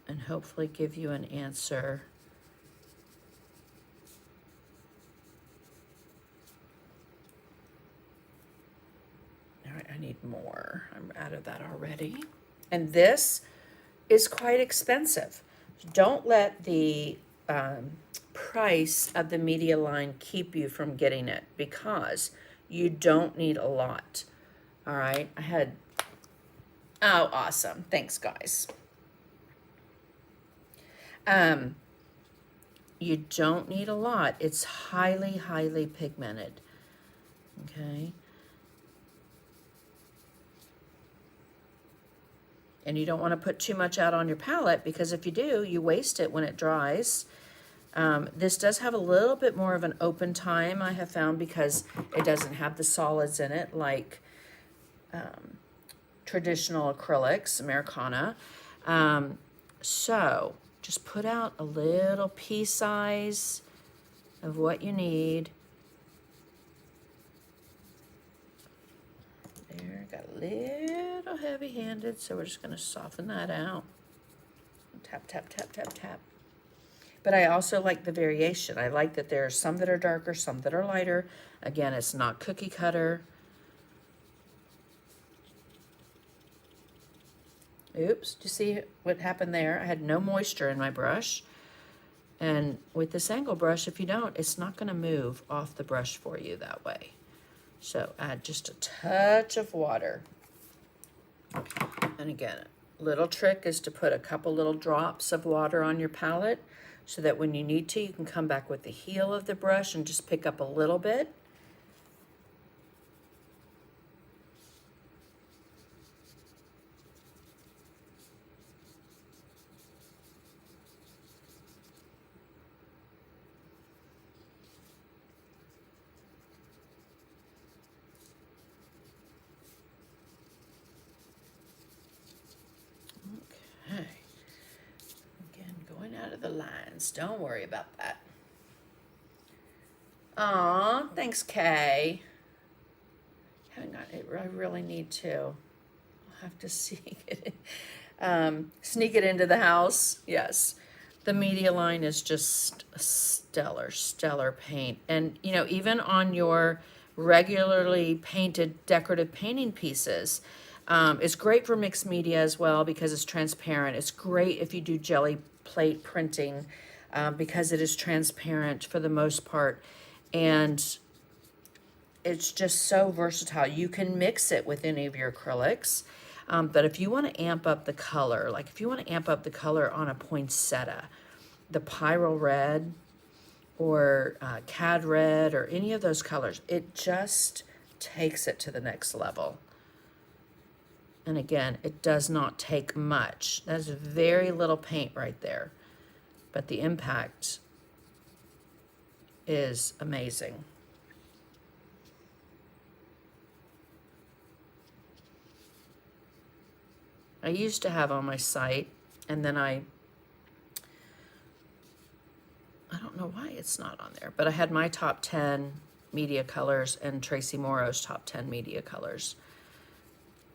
and hopefully give you an answer. All right, I need more. I'm out of that already. And this is quite expensive. Don't let the price of the media line keep you from getting it, because you don't need a lot. All right, oh, awesome. Thanks, guys. You don't need a lot. It's highly, highly pigmented. Okay. And you don't want to put too much out on your palette, because if you do, you waste it when it dries. This does have a little bit more of an open time, I have found, because it doesn't have the solids in it like traditional acrylics, Americana. So just put out a little pea size of what you need. There, got a little heavy-handed, so we're just going to soften that out. Tap, tap, tap, tap, tap. But I also like the variation. I like that there are some that are darker, some that are lighter. Again, it's not cookie cutter. Oops, do you see what happened there? I had no moisture in my brush. And with this angle brush, if you don't, it's not going to move off the brush for you that way. So add just a touch of water. And again, a little trick is to put a couple little drops of water on your palette, so that when you need to, you can come back with the heel of the brush and just pick up a little bit. Okay. Again, going out of the lines. Don't worry about that. Aw, thanks, Kay. Haven't got it. I really need to. I'll have to sneak it into the house. Yes. The media line is just stellar, stellar paint. And, you know, even on your regularly painted decorative painting pieces, it's great for mixed media as well, because it's transparent. It's great if you do jelly plate printing, because it is transparent for the most part. And it's just so versatile. You can mix it with any of your acrylics. But if you want to amp up the color, like if you want to amp up the color on a poinsettia, the Pyro Red or Cad Red or any of those colors, it just takes it to the next level. And again, it does not take much. That's very little paint right there. But the impact is amazing. I used to have on my site, and then I don't know why it's not on there, but I had my top 10 media colors and Tracy Morrow's top 10 media colors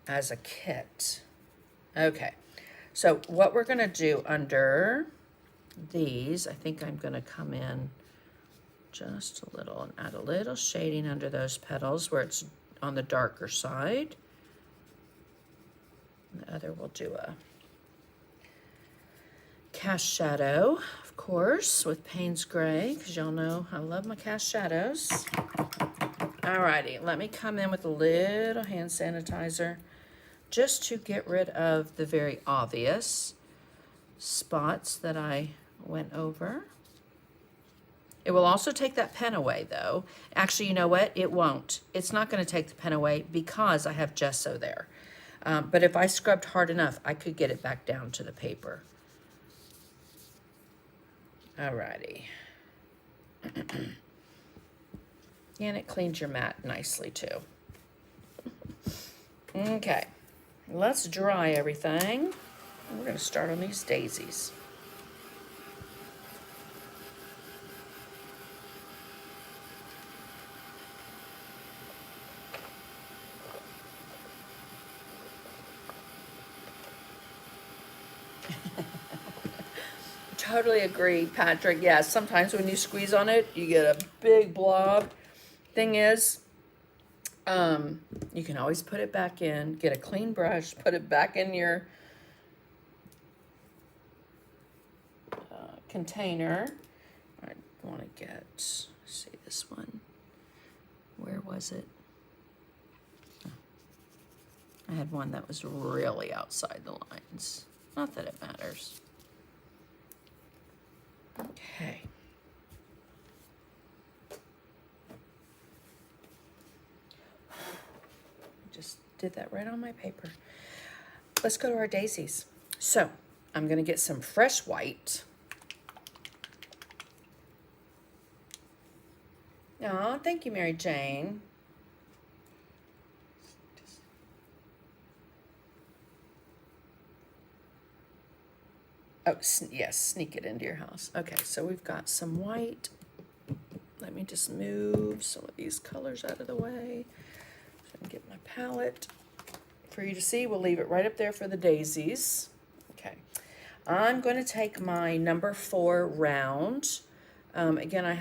as a kit. Okay, so what we're gonna do under these, I think I'm gonna come in just a little and add a little shading under those petals where it's on the darker side. The other will do a cast shadow, of course, with Payne's Gray, because y'all know I love my cast shadows. Alrighty, let me come in with a little hand sanitizer just to get rid of the very obvious spots that I went over. It will also take that pen away though. Actually, you know what? It won't. It's not going to take the pen away because I have gesso there. But if I scrubbed hard enough, I could get it back down to the paper. Alrighty. And it cleans your mat nicely too. Okay, let's dry everything. We're going to start on these daisies. Totally agree, Patrick. Yeah, sometimes when you squeeze on it, you get a big blob. Thing is, you can always put it back in, get a clean brush, put it back in your container. I want to get, let's see this one. Where was it? I had one that was really outside the lines. Not that it matters. Okay. Just did that right on my paper. Let's go to our daisies. So I'm going to get some fresh white. Oh, thank you, Mary Jane. Oh, yes, sneak it into your house. Okay, so we've got some white. Let me just move some of these colors out of the way. So I can get my palette for you to see. We'll leave it right up there for the daisies. Okay, I'm going to take my number 4 round. Again, I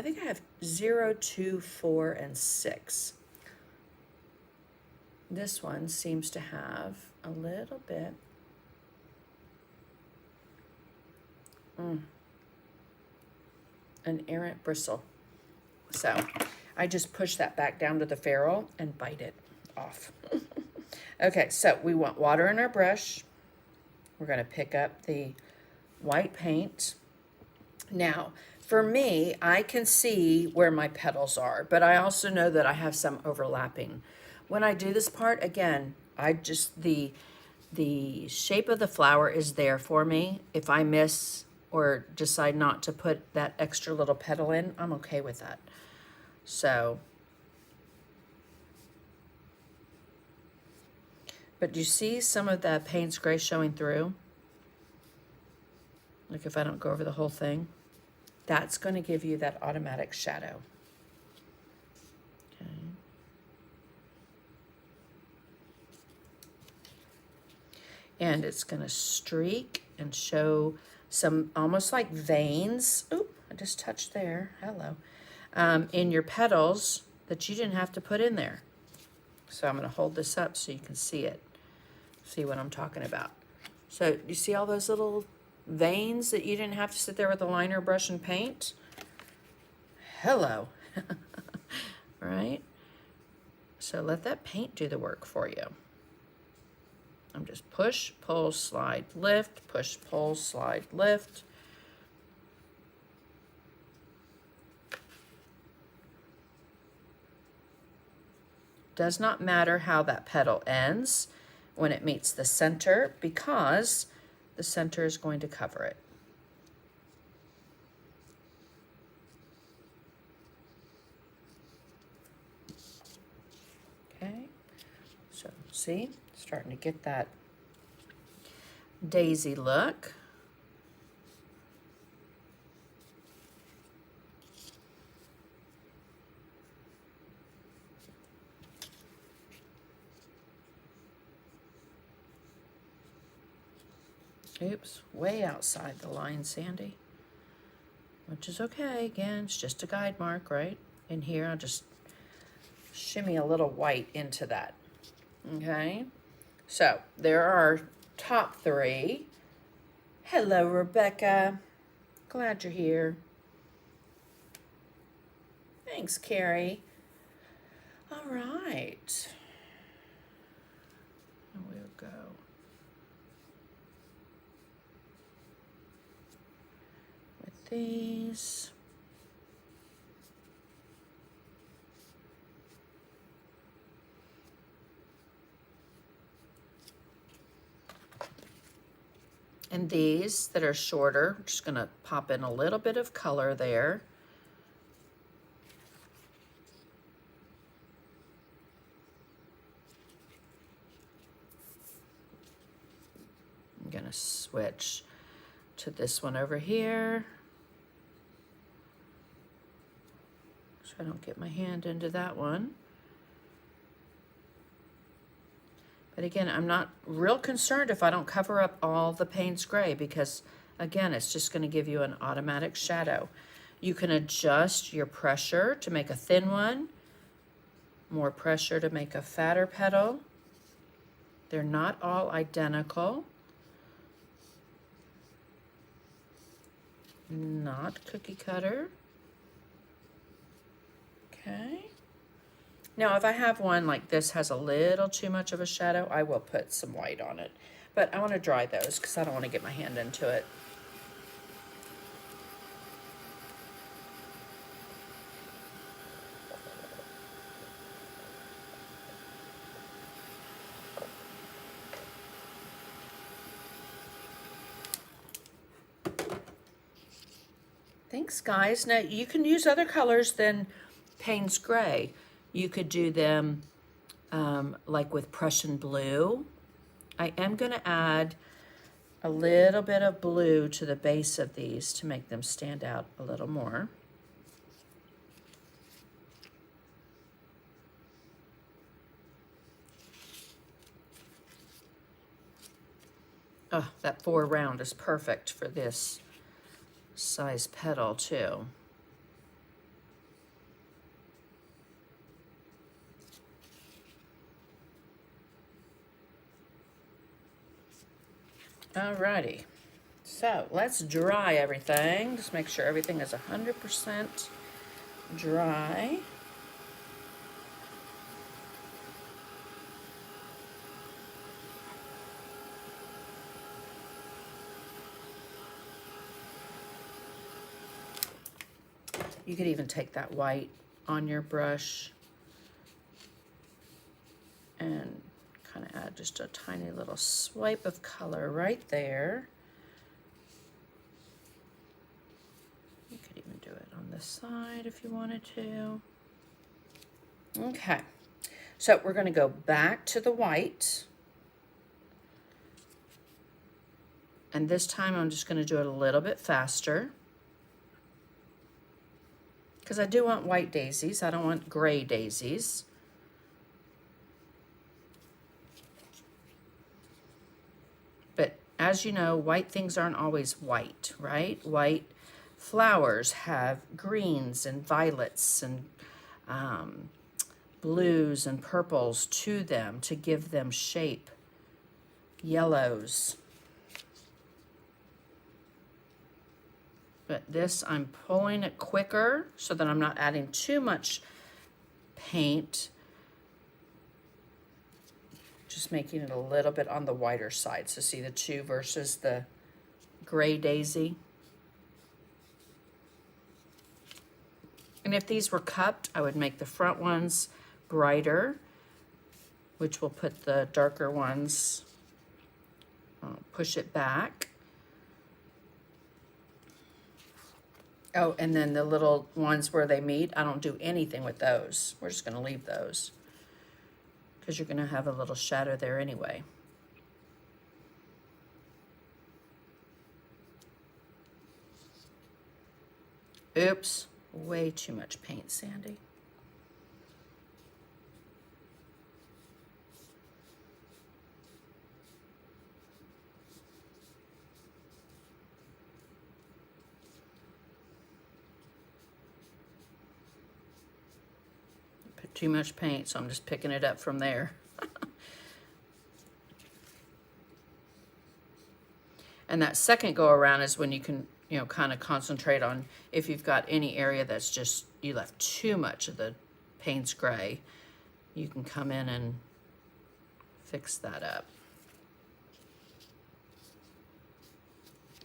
think I have 0, 2, 4, and 6. This one seems to have a little bit. An errant bristle. So I just push that back down to the ferrule and bite it off. Okay, so we want water in our brush. We're going to pick up the white paint. Now, for me, I can see where my petals are, but I also know that I have some overlapping. When I do this part, again, I just, the shape of the flower is there for me. If I miss or decide not to put that extra little petal in, I'm okay with that. So, but do you see some of the Payne's Gray showing through? Like if I don't go over the whole thing, that's going to give you that automatic shadow. Okay. And it's going to streak and show some almost like veins. Oop, I just touched there. Hello. In your petals that you didn't have to put in there. So I'm going to hold this up so you can see it. See what I'm talking about. So you see all those little veins that you didn't have to sit there with a liner, brush, and paint? Hello. Right? So let that paint do the work for you. I'm just push, pull, slide, lift, push, pull, slide, lift. Does not matter how that petal ends when it meets the center because the center is going to cover it. Okay, so see, starting to get that daisy look. Oops, way outside the line, Sandy. Which is okay, again, it's just a guide mark, right? In here, I'll just shimmy a little white into that. Okay, so there are our top 3. Hello, Rebecca. Glad you're here. Thanks, Carrie. All right. We'll go. With these. And these that are shorter, I'm just gonna pop in a little bit of color there. I'm gonna switch to this one over here. So I don't get my hand into that one. But again, I'm not real concerned if I don't cover up all the Payne's Gray because again, it's just gonna give you an automatic shadow. You can adjust your pressure to make a thin one, more pressure to make a fatter petal. They're not all identical. Not cookie cutter. Okay. Now, if I have one like this has a little too much of a shadow, I will put some white on it. But I want to dry those because I don't want to get my hand into it. Thanks, guys. Now, you can use other colors than Payne's Gray. You could do them like with Prussian blue. I am going to add a little bit of blue to the base of these to make them stand out a little more. Oh, that 4 round is perfect for this size petal too. Alrighty, so let's dry everything. Just make sure everything is 100% dry. You could even take that white on your brush and kind of add just a tiny little swipe of color right there. You could even do it on this side if you wanted to. Okay, so we're going to go back to the white. And this time I'm just going to do it a little bit faster, because I do want white daisies. I don't want gray daisies. But as you know, white things aren't always white, right? White flowers have greens and violets and blues and purples to them to give them shape. Yellows. But this, I'm pulling it quicker so that I'm not adding too much paint. Just making it a little bit on the whiter side. So see the 2 versus the gray daisy. And if these were cupped, I would make the front ones brighter, which will put the darker ones, push it back. Oh, and then the little ones where they meet, I don't do anything with those. We're just going to leave those because you're going to have a little shadow there anyway. Oops, way too much paint, Sandy. Too much paint, so I'm just picking it up from there. And that second go around is when you can, you know, kind of concentrate on if you've got any area that's just, you left too much of the Payne's Gray, you can come in and fix that up.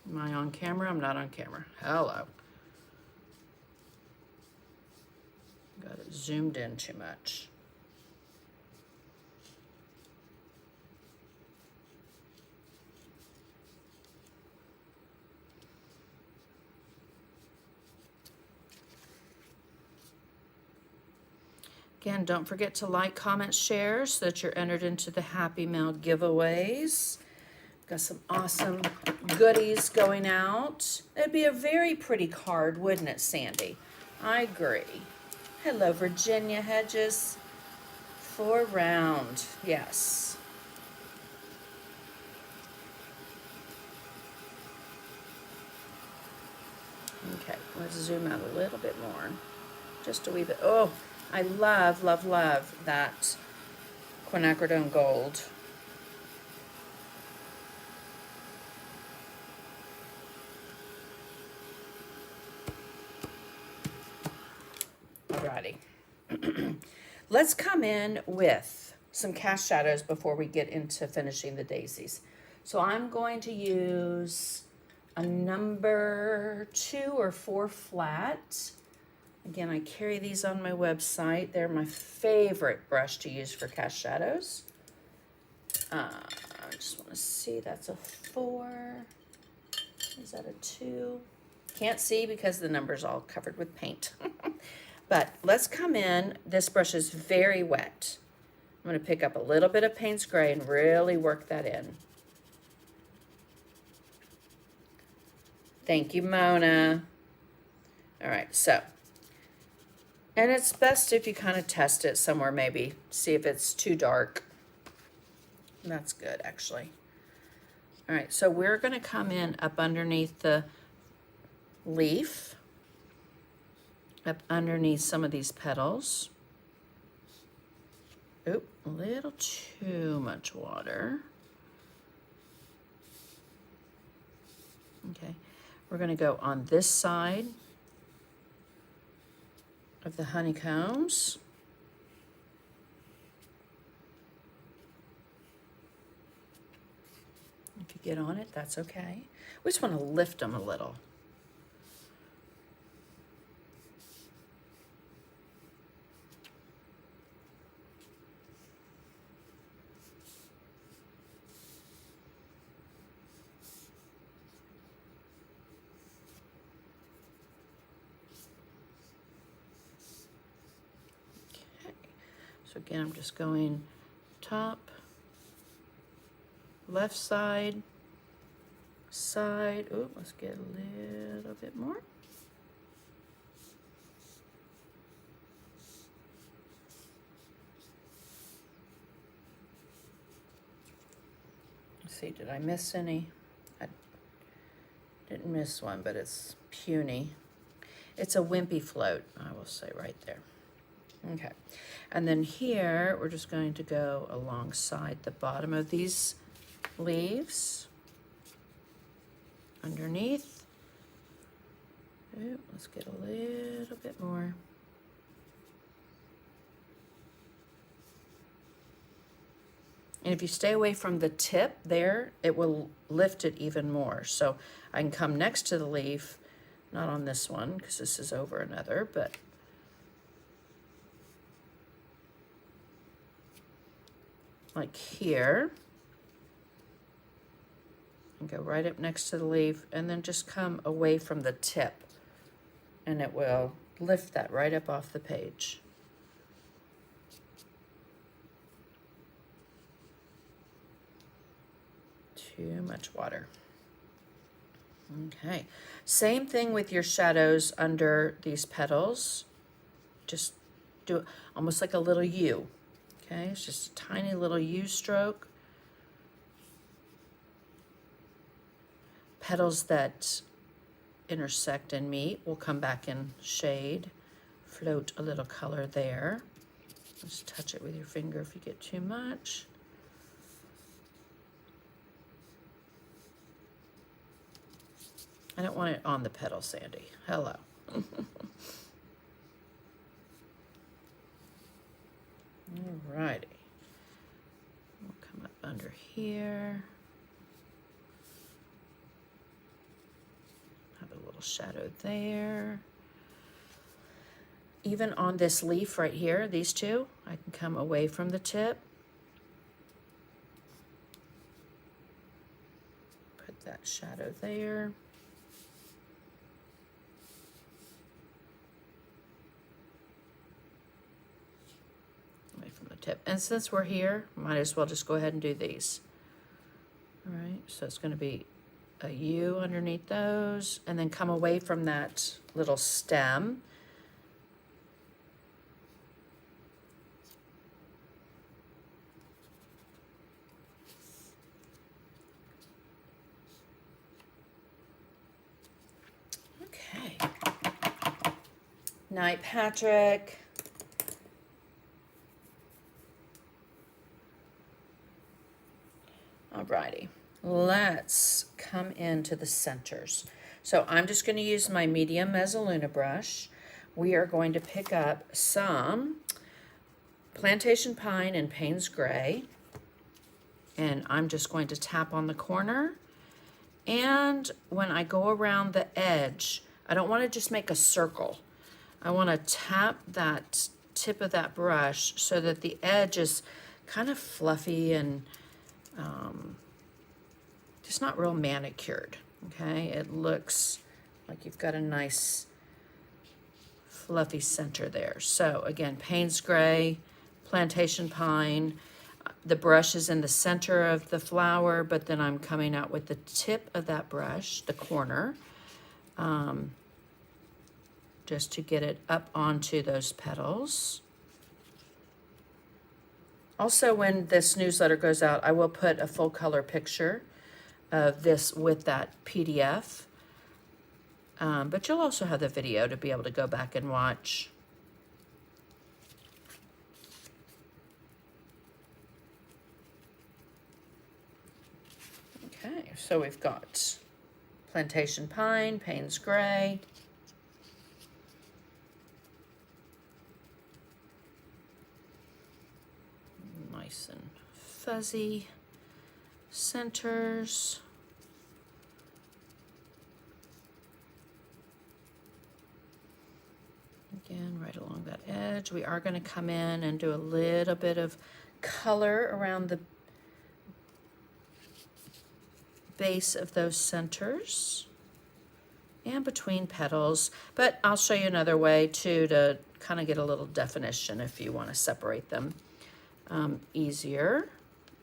Am I on camera? I'm not on camera. Hello. Got it zoomed in too much. Again, don't forget to like, comment, share so that you're entered into the Happy Mail giveaways. Got some awesome goodies going out. It'd be a very pretty card, wouldn't it, Sandy? I agree. Hello, Virginia Hedges. 4 round, yes. Okay, let's zoom out a little bit more. Just a wee bit. Oh, I love, love, love that quinacridone gold. Alrighty. Let's come in with some cast shadows before we get into finishing the daisies. So I'm going to use a number 2 or 4 flat. Again, I carry these on my website. They're my favorite brush to use for cast shadows. I just want to see, that's a 4. Is that a 2? Can't see because the number's all covered with paint. But let's come in. This brush is very wet. I'm going to pick up a little bit of Payne's Gray and really work that in. Thank you, Mona. All right, so. And it's best if you kind of test it somewhere, maybe. See if it's too dark. That's good, actually. All right, so we're going to come in up underneath the leaf. Up underneath some of these petals. Oop, a little too much water. Okay, we're going to go on this side of the honeycombs. If you get on it, that's okay. We just want to lift them a little. So again, I'm just going top, left side, side. Oh, let's get a little bit more. Let's see, did I miss any? I didn't miss one, but it's puny. It's a wimpy float, I will say right there. Okay, and then here we're just going to go alongside the bottom of these leaves, underneath. Ooh, let's get a little bit more. And if you stay away from the tip there, it will lift it even more. So I can come next to the leaf, not on this one because this is over another, but like here, and go right up next to the leaf, and then just come away from the tip, and it will lift that right up off the page. Too much water. Okay, same thing with your shadows under these petals. Just do it almost like a little U. Okay, it's just a tiny little U stroke. Petals that intersect and meet will come back in shade. Float a little color there. Just touch it with your finger if you get too much. I don't want it on the petal, Sandy. Hello. Alrighty. We'll come up under here. Have a little shadow there. Even on this leaf right here, these two, I can come away from the tip. Put that shadow there. tip. And since we're here, might as well just go ahead and do these. All right, so it's going to be a U underneath those, and then come away from that little stem. Okay. Night, Patrick. Alrighty, let's come into the centers. So I'm just going to use my medium Mezzaluna brush. We are going to pick up some Plantation Pine and Payne's Gray, and I'm just going to tap on the corner. And when I go around the edge, I don't want to just make a circle. I want to tap that tip of that brush so that the edge is kind of fluffy and just not real manicured, okay? It looks like you've got a nice fluffy center there. So again, Payne's Gray, Plantation Pine. The brush is in the center of the flower, but then I'm coming out with the tip of that brush, the corner, just to get it up onto those petals. Also, when this newsletter goes out, I will put a full color picture of this with that PDF. But you'll also have the video to be able to go back and watch. Okay, so we've got Plantation Pine, Payne's Gray. Nice and fuzzy centers. Again, right along that edge. We are going to come in and do a little bit of color around the base of those centers and between petals, but I'll show you another way too to kind of get a little definition if you want to separate them easier,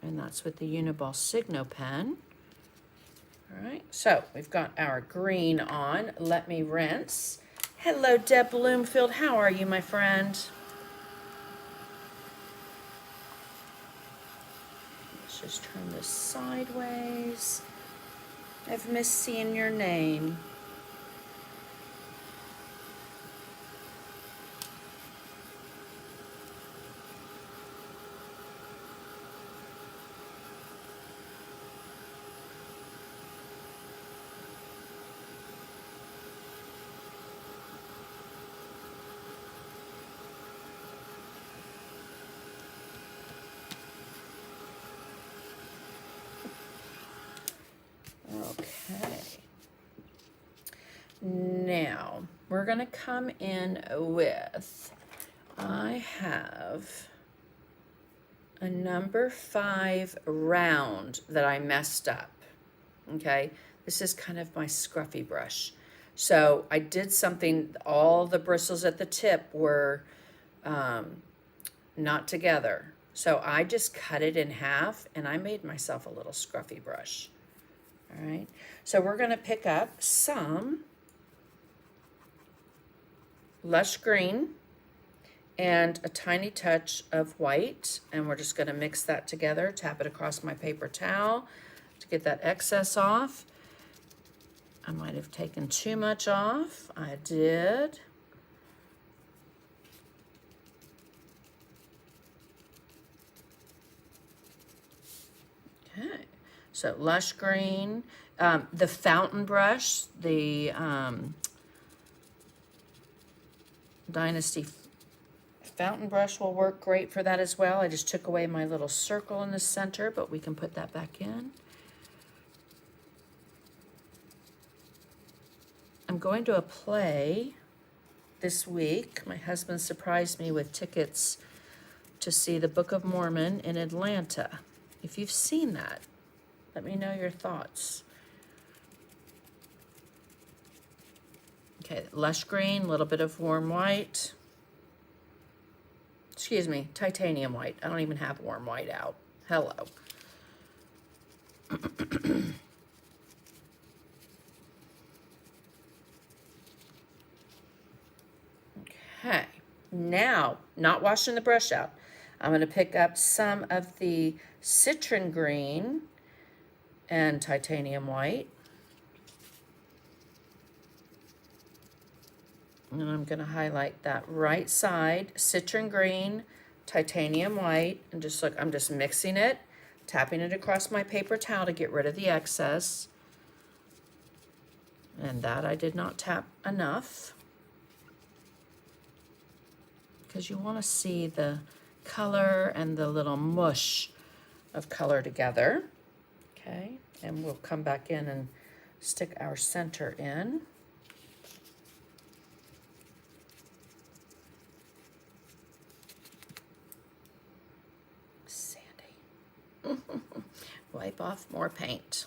and that's with the Uniball Signo pen. All right, so we've got our green on. Let me rinse. Hello, Deb Bloomfield. How are you, my friend? Let's just turn this sideways. I've missed seeing your name. Okay. Now, we're going to come in with, I have a number 5 round that I messed up. Okay, this is kind of my scruffy brush. So I did something, all the bristles at the tip were not together. So I just cut it in half and I made myself a little scruffy brush. All right, so we're going to pick up some lush green and a tiny touch of white, and we're just going to mix that together, tap it across my paper towel to get that excess off. I might have taken too much off. I did. Okay. So lush green, the fountain brush, the Dynasty fountain brush will work great for that as well. I just took away my little circle in the center, but we can put that back in. I'm going to a play this week. My husband surprised me with tickets to see the Book of Mormon in Atlanta. If you've seen that, let me know your thoughts. Okay, lush green, a little bit of warm white. excuse me, titanium white. I don't even have warm white out. Hello. Okay, now, not washing the brush out, I'm going to pick up some of the citron green and titanium white. And I'm going to highlight that right side, citron green, titanium white, and just look, I'm just mixing it, tapping it across my paper towel to get rid of the excess. And that I did not tap enough, because you want to see the color and the little mush of color together. Okay, and we'll come back in and stick our center in. Sandy. Wipe off more paint.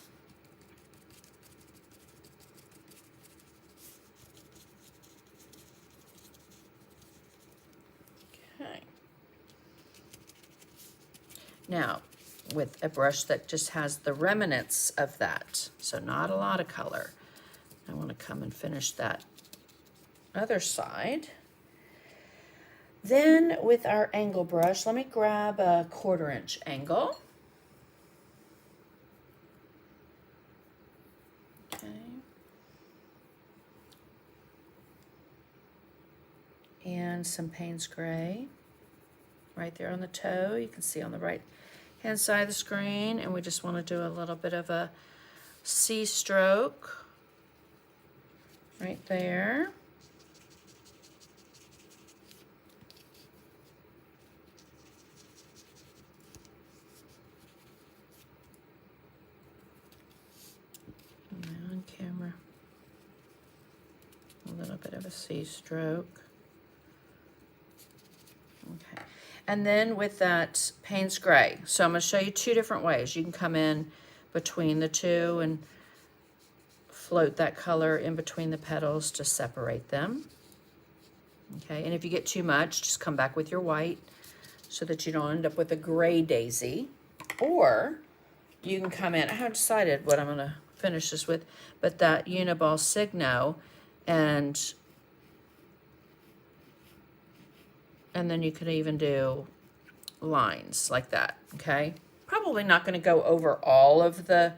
Okay. Now, with a brush that just has the remnants of that, so not a lot of color, I want to come and finish that other side. Then with our angle brush, let me grab a 1/4 inch angle. Okay. And some Payne's Gray right there on the toe. You can see on the right hand side of the screen, and we just want to do a little bit of a C stroke right there. On camera, a little bit of a C stroke. Okay, and then with that Payne's Gray, so I'm going to show you 2 different ways. You can come in between the two and float that color in between the petals to separate them. Okay, and if you get too much, just come back with your white so that you don't end up with a gray daisy. Or you can come in, I haven't decided what I'm going to finish this with, but that Uniball Signo, and then you could even do lines like that, okay? Probably not going to go over all of the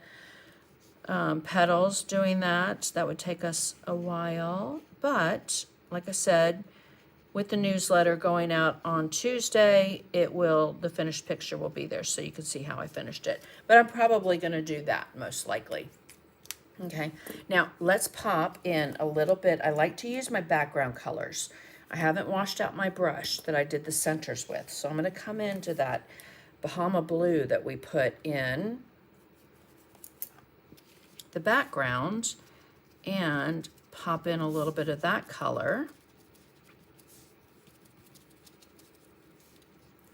petals doing that. That would take us a while, but like I said, with the newsletter going out on Tuesday, the finished picture will be there so you can see how I finished it. But I'm probably going to do that most likely. Okay, now let's pop in a little bit. I like to use my background colors. I haven't washed out my brush that I did the centers with, so I'm going to come into that Bahama blue that we put in the background and pop in a little bit of that color.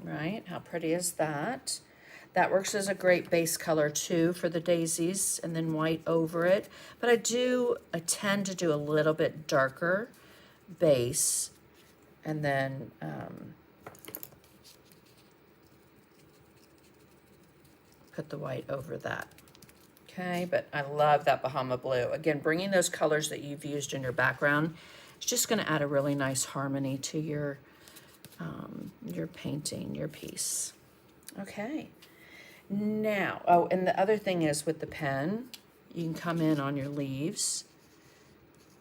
Right, how pretty is that? That works as a great base color too for the daisies, and then white over it. But I tend to do a little bit darker base, and then put the white over that. Okay, but I love that Bahama blue. Again, bringing those colors that you've used in your background, it's just going to add a really nice harmony to your painting, your piece. Okay. Now, oh, and the other thing is with the pen, you can come in on your leaves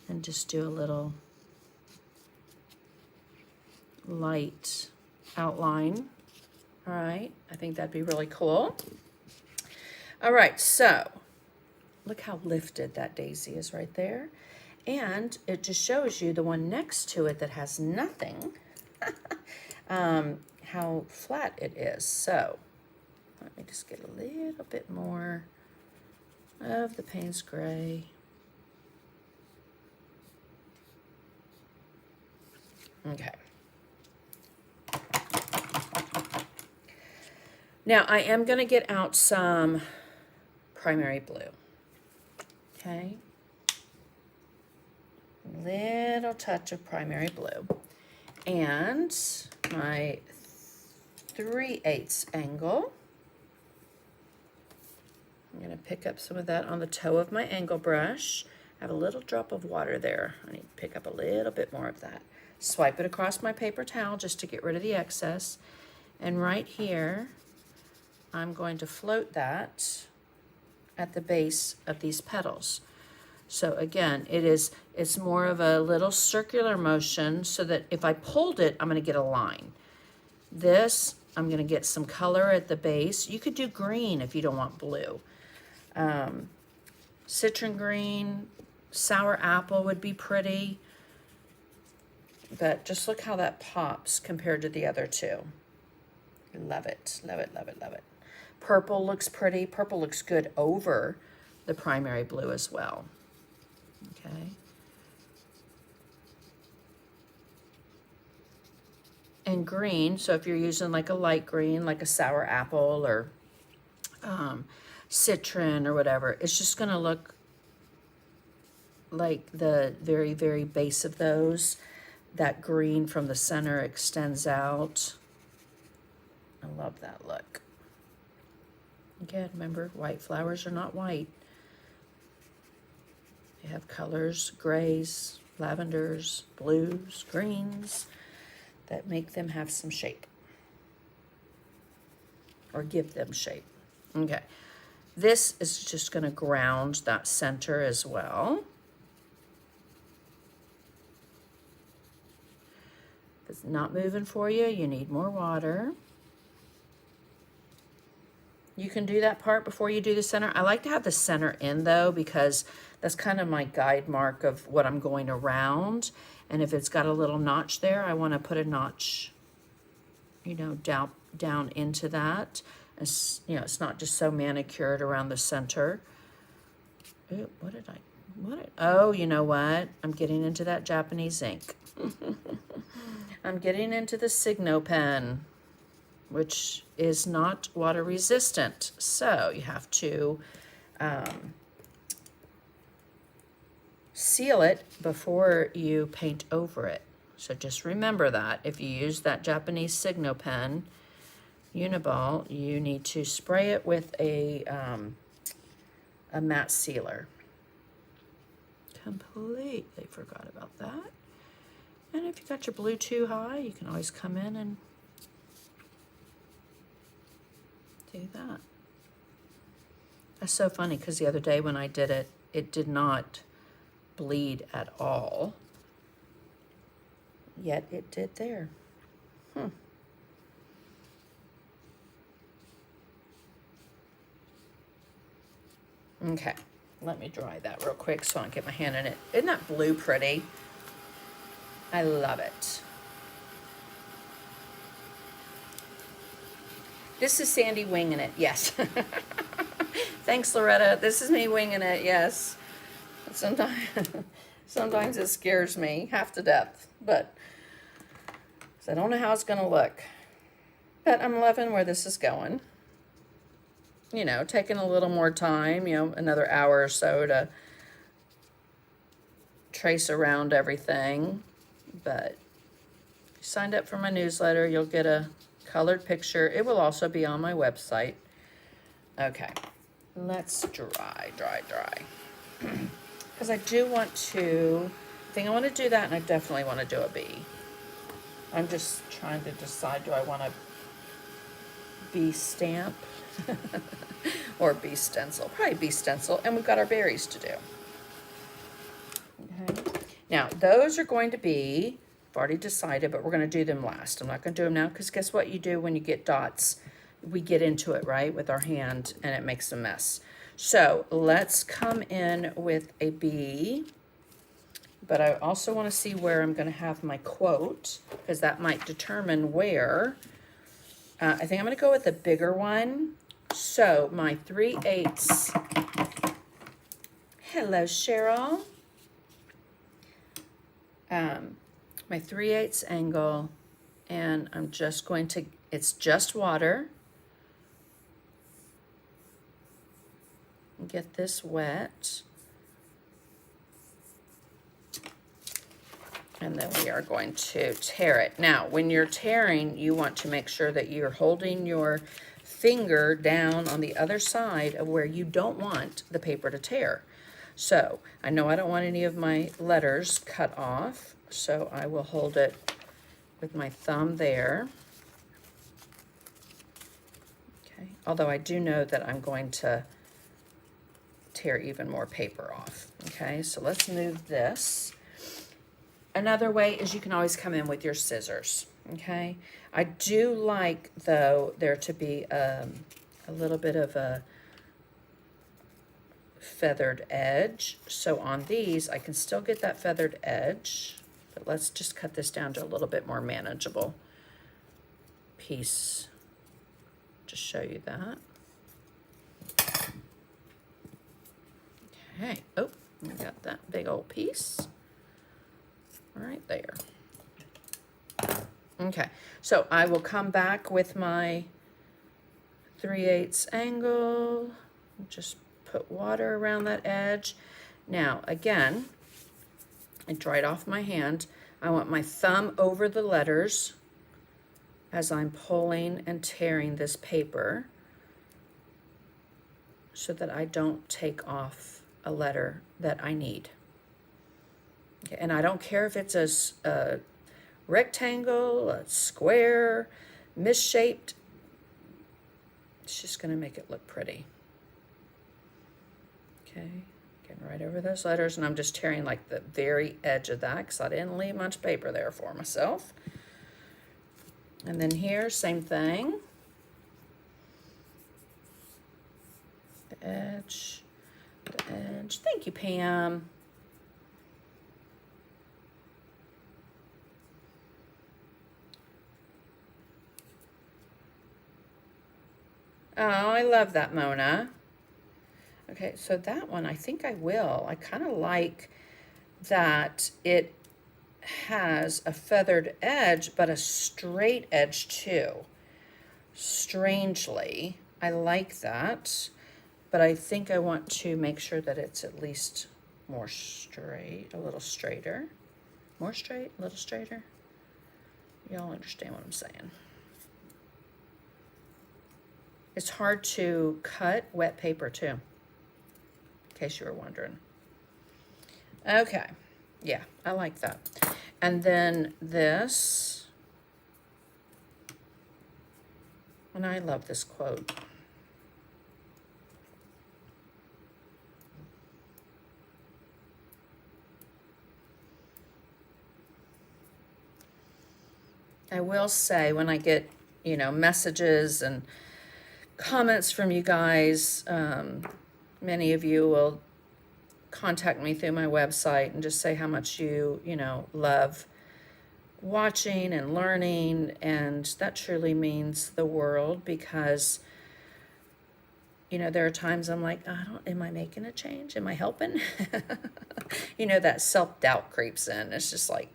and just do a little light outline. All right, I think that'd be really cool. All right, so look how lifted that daisy is right there. And it just shows you the one next to it that has nothing, how flat it is. So let me just get a little bit more of the Payne's Gray. Okay. Now I am going to get out some primary blue. Okay. Little touch of primary blue. And my 3/8 angle. I'm going to pick up some of that on the toe of my angle brush. I have a little drop of water there. I need to pick up a little bit more of that. Swipe it across my paper towel just to get rid of the excess. And right here, I'm going to float that at the base of these petals. So again, it's more of a little circular motion so that if I pulled it, I'm going to get a line. This, I'm going to get some color at the base. You could do green if you don't want blue. Citron green, sour apple would be pretty. But just look how that pops compared to the other two. Love it, love it, love it, love it. Purple looks pretty. Purple looks good over the primary blue as well. Okay. And green, so if you're using like a light green, like a sour apple or citron or whatever, it's just going to look like the very, very base of those. That green from the center extends out. I love that look. Again, remember, white flowers are not white. They have colors, grays, lavenders, blues, greens, that make them have some shape. Or give them shape. Okay. This is just going to ground that center as well. If it's not moving for you, you need more water. You can do that part before you do the center. I like to have the center in though, because that's kind of my guide mark of what I'm going around. And if it's got a little notch there, I want to put a notch, you know, down into that. It's, you know, it's not just so manicured around the center. Ooh, oh, you know what? I'm getting into that Japanese ink. I'm getting into the Signo pen, which is not water resistant. So you have to seal it before you paint over it. So just remember that. If you use that Japanese Signo pen, Uniball, you need to spray it with a matte sealer. Completely forgot about that. And if you got your blue too high, you can always come in and do that. That's so funny because the other day when I did it, it did not bleed at all. Yet it did there. Okay, let me dry that real quick so I can get my hand in it. Isn't that blue pretty? I love it. This is Sandy winging it, yes. Thanks, Loretta. This is me winging it, yes. Sometimes it scares me half to death, but I don't know how it's going to look. But I'm loving where this is going. You know, taking a little more time, you know, another hour or so to trace around everything. But if you signed up for my newsletter, you'll get a colored picture. It will also be on my website. Okay, let's dry. Because I do want to, I think I want to do that, and I definitely want to do a bee. I'm just trying to decide, do I want a bee stamp or bee stencil? Probably bee stencil, and we've got our berries to do. Okay. Now, those are going to be, I've already decided, but we're going to do them last. I'm not going to do them now because guess what you do when you get dots? We get into it, right, with our hand, and it makes a mess. So let's come in with a bee, but I also want to see where I'm going to have my quote because that might determine where. I think I'm going to go with the bigger one. So my 3/8. Hello, Cheryl. My 3/8 angle, and I'm just going to, it's just water. Get this wet. And then we are going to tear it. Now, when you're tearing, you want to make sure that you're holding your finger down on the other side of where you don't want the paper to tear. So, I know I don't want any of my letters cut off, so I will hold it with my thumb there. Okay, although I do know that I'm going to tear even more paper off. Okay, so let's move this. Another way is you can always come in with your scissors, okay? I do like, though, there to be a little bit of a feathered edge. So on these, I can still get that feathered edge, but let's just cut this down to a little bit more manageable piece to show you that. Okay, oh, we got that big old piece. Right there. Okay, so I will come back with my 3/8 angle, just put water around that edge. Now, again, I dried off my hand. I want my thumb over the letters as I'm pulling and tearing this paper so that I don't take off a letter that I need. Okay, and I don't care if it's a rectangle, a square, misshaped. It's just going to make it look pretty. Okay, getting right over those letters, and I'm just tearing like the very edge of that because I didn't leave much paper there for myself. And then here, same thing. The edge, the edge. Thank you, Pam. Oh, I love that, Mona. Okay, so that one, I think I will. I kind of like that it has a feathered edge, but a straight edge too. Strangely, I like that, but I think I want to make sure that it's at least more straight, a little straighter. More straight, a little straighter. Y'all understand what I'm saying. It's hard to cut wet paper too, in case you were wondering. Okay, yeah, I like that. And then this, and I love this quote. I will say when I get, you know, messages and comments from you guys, many of you will contact me through my website and just say how much you know, love watching and learning, and that truly means the world because, you know, there are times I'm like, am I making a change? Am I helping? You know, that self-doubt creeps in. It's just like,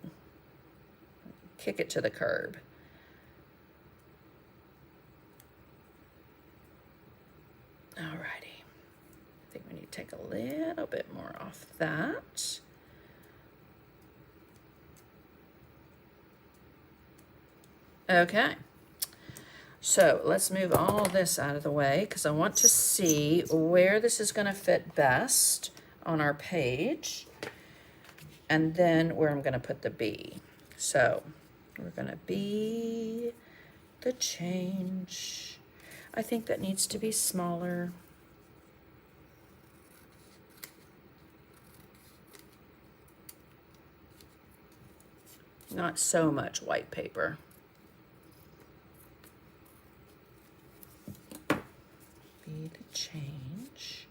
kick it to the curb. Alrighty, I think we need to take a little bit more off that. Okay, so let's move all this out of the way because I want to see where this is going to fit best on our page and then where I'm going to put the B. So we're going to be the change. I think that needs to be smaller. Not so much white paper. Be the change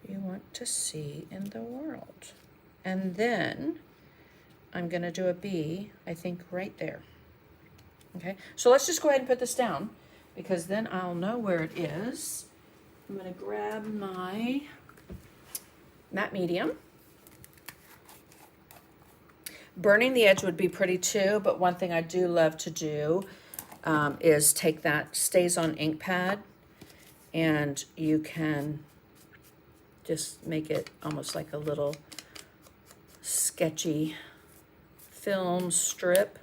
you want to see in the world. And then I'm going to do a B, I think, right there. Okay, so let's just go ahead and put this down because then I'll know where it is. I'm going to grab my matte medium. Burning the edge would be pretty too, but one thing I do love to do is take that Stays On ink pad and you can just make it almost like a little sketchy film strip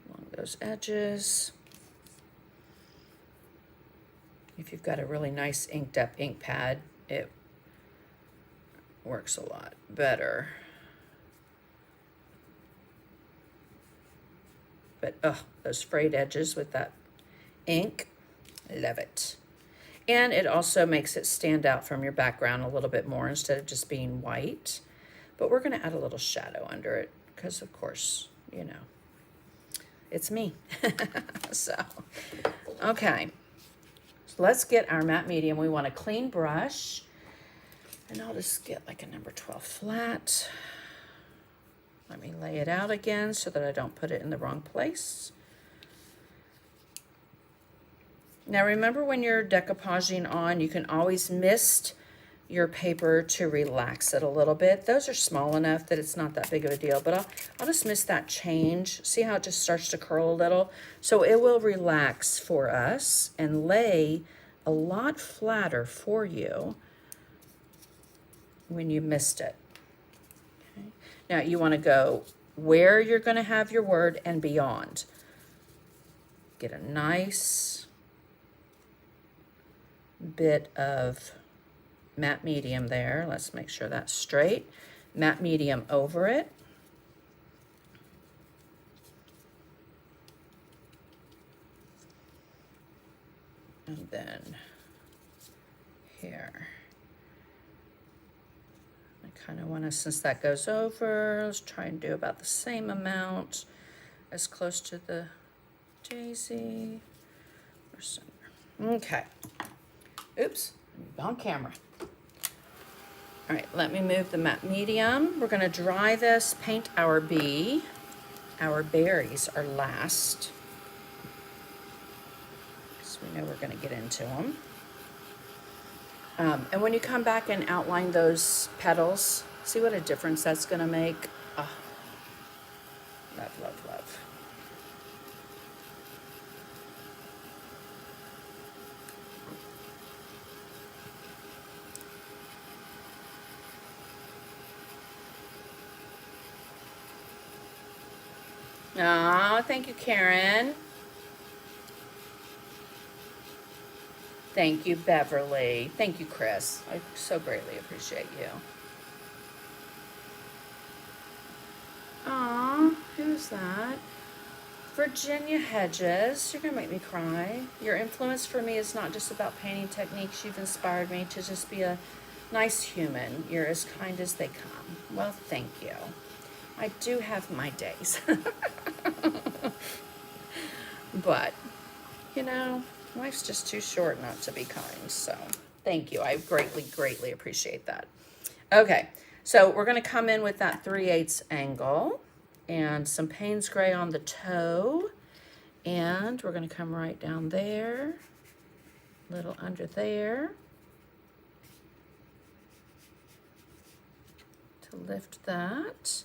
along those edges. If you've got a really nice inked up ink pad, it works a lot better. But oh, those frayed edges with that ink, love it. And it also makes it stand out from your background a little bit more instead of just being white. But we're gonna add a little shadow under it because of course, you know, it's me. So, okay. So let's get our matte medium. We want a clean brush. And I'll just get like a number 12 flat. Let me lay it out again so that I don't put it in the wrong place. Now remember, when you're decoupaging on, you can always mist your paper to relax it a little bit. Those are small enough that it's not that big of a deal, but I'll just mist that change. See how it just starts to curl a little? So it will relax for us and lay a lot flatter for you when you mist it. Okay. Now you want to go where you're going to have your word and beyond. Get a nice bit of matte medium there. Let's make sure that's straight. Matte medium over it. And then here. I kind of want to, since that goes over, let's try and do about the same amount, as close to the daisy or center. Okay. Oops, I'm on camera. All right, let me move the matte medium. We're gonna dry this, paint our bee. Our berries are last, so we know we're gonna get into them. And when you come back and outline those petals, see what a difference that's gonna make. Oh, love, love, love. Oh, thank you, Karen. Thank you, Beverly. Thank you, Chris. I so greatly appreciate you. Aw, who's that? Virginia Hedges. You're gonna make me cry. Your influence for me is not just about painting techniques. You've inspired me to just be a nice human. You're as kind as they come. Well, thank you. I do have my days. But, you know, life's just too short not to be kind. So thank you. I greatly, greatly appreciate that. Okay, so we're going to come in with that 3/8 angle and some Payne's Gray on the toe. And we're going to come right down there, a little under there, to lift that.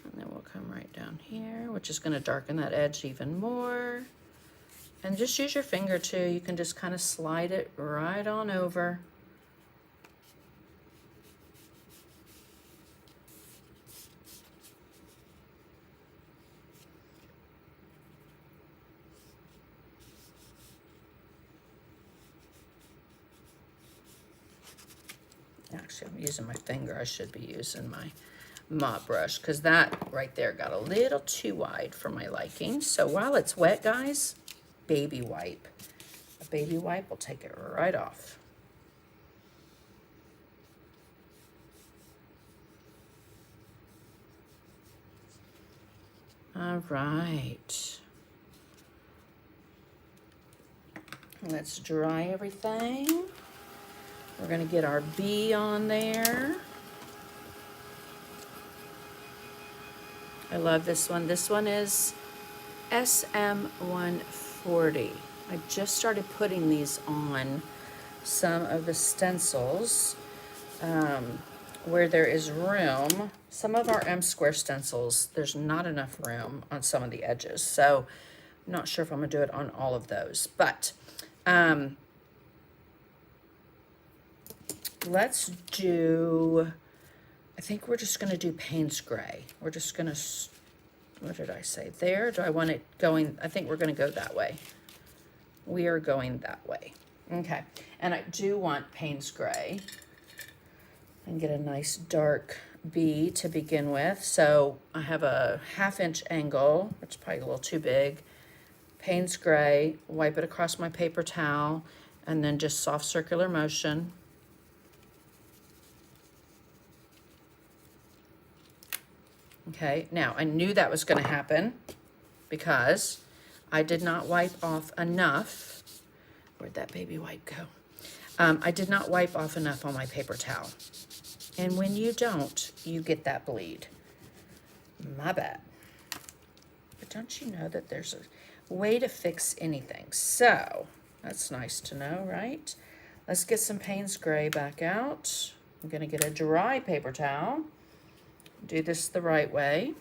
And then we'll come right down here, which is going to darken that edge even more. And just use your finger too. You can just kind of slide it right on over. Actually, I'm using my finger. I should be using my mop brush because that right there got a little too wide for my liking. So while it's wet, guys, baby wipe. A baby wipe will take it right off. All right. Let's dry everything. We're going to get our bee on there. I love this one. This one is SM140. I just started putting these on some of the stencils where there is room. Some of our M-square stencils, there's not enough room on some of the edges. So I'm not sure if I'm going to do it on all of those. But let's do I think we're just gonna do Payne's Gray. We're just gonna, what did I say there? Do I want it going, I think we're gonna go that way. We are going that way. Okay, and I do want Payne's Gray and get a nice dark B to begin with. So I have a 1/2 inch angle, which is probably a little too big. Payne's Gray, wipe it across my paper towel, and then just soft circular motion. Okay, now I knew that was going to happen because I did not wipe off enough. Where'd that baby wipe go? I did not wipe off enough on my paper towel. And when you don't, you get that bleed. My bad. But don't you know that there's a way to fix anything? So, that's nice to know, right? Let's get some Payne's Gray back out. I'm gonna get a dry paper towel. Do this the right way.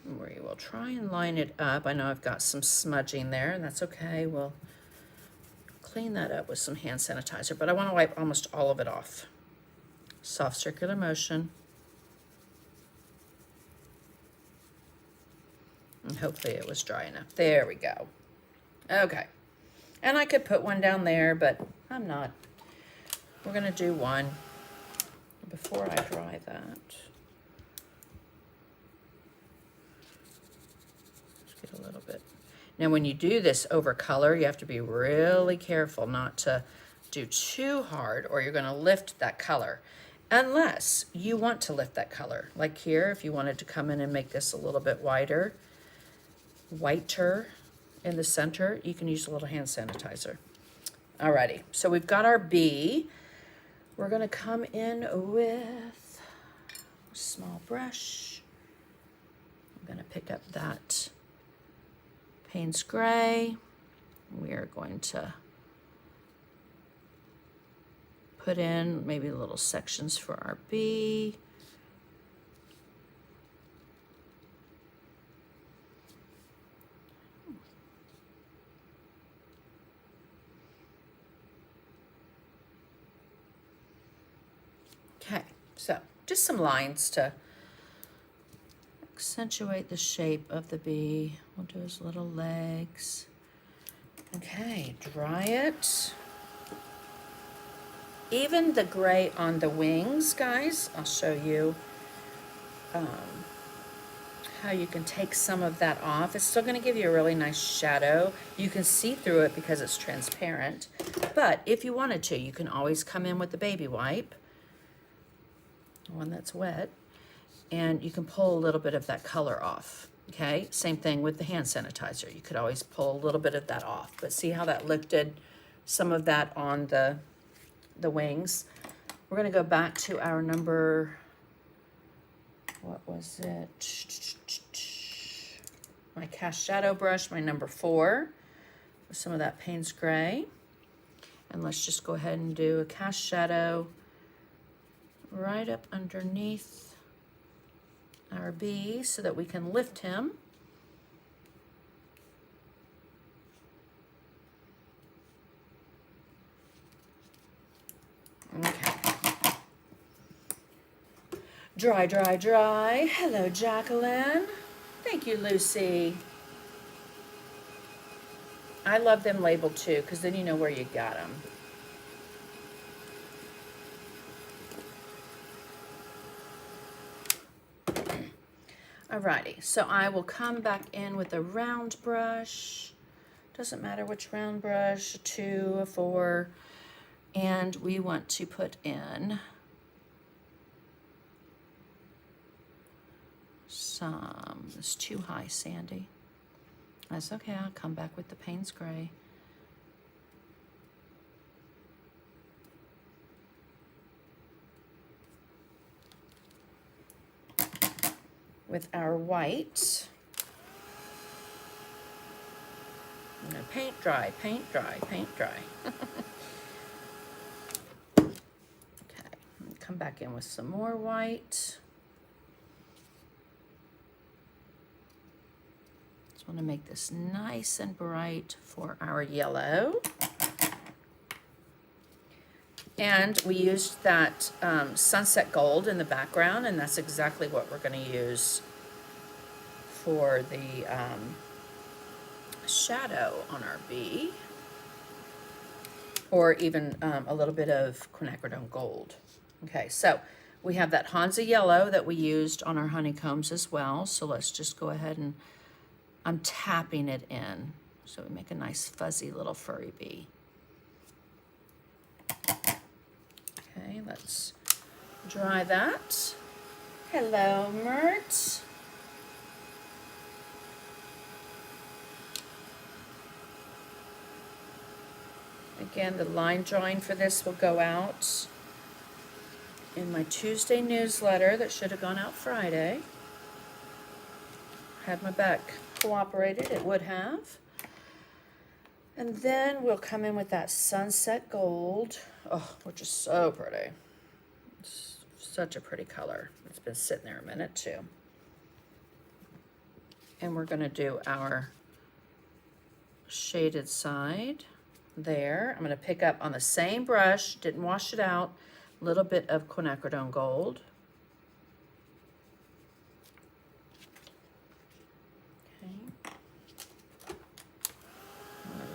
We will try and line it up. I know I've got some smudging there, and that's okay. We'll clean that up with some hand sanitizer, but I want to wipe almost all of it off. Soft circular motion. And hopefully it was dry enough. There we go. Okay. And I could put one down there, but I'm not. We're going to do one before I dry that. Let's get a little bit. Now, when you do this over color, you have to be really careful not to do too hard, or you're going to lift that color. Unless you want to lift that color. Like here, if you wanted to come in and make this a little bit whiter in the center, you can use a little hand sanitizer. Alrighty, so we've got our B. We're going to come in with a small brush. I'm going to pick up that Payne's Gray. We are going to put in maybe little sections for our B. Okay, so just some lines to accentuate the shape of the bee. We'll do his little legs. Okay, dry it. Even the gray on the wings, guys, I'll show you how you can take some of that off. It's still going to give you a really nice shadow. You can see through it because it's transparent. But if you wanted to, you can always come in with the baby wipe, one that's wet, and you can pull a little bit of that color off. Okay, same thing with the hand sanitizer. You could always pull a little bit of that off. But see how that lifted some of that on the wings? We're going to go back to our number, what was it? My cast shadow brush, my number 4, with some of that Payne's Gray. And let's just go ahead and do a cast shadow right up underneath our bee so that we can lift him. Okay. Dry, dry, dry. Hello, Jacqueline. Thank you, Lucy. I love them labeled too, because then you know where you got them. Alrighty, so I will come back in with a round brush. Doesn't matter which round brush, a 2, a 4. And we want to put in some, it's too high, Sandy. That's okay, I'll come back with the Payne's Gray. With our white. No, paint dry, paint dry, paint dry. Okay, come back in with some more white. Just want to make this nice and bright for our yellow. And we used that sunset gold in the background, and that's exactly what we're going to use for the shadow on our bee, or even a little bit of quinacridone gold. Okay, so we have that Hansa yellow that we used on our honeycombs as well. So let's just go ahead and I'm tapping it in so we make a nice fuzzy little furry bee. Okay, let's dry that. Hello, Mert. Again, the line drawing for this will go out in my Tuesday newsletter that should have gone out Friday. Had my back cooperated, it would have. And then we'll come in with that sunset gold, which is so pretty. It's such a pretty color. It's been sitting there a minute too. And we're going to do our shaded side there. I'm going to pick up on the same brush, didn't wash it out, a little bit of quinacridone gold. Okay.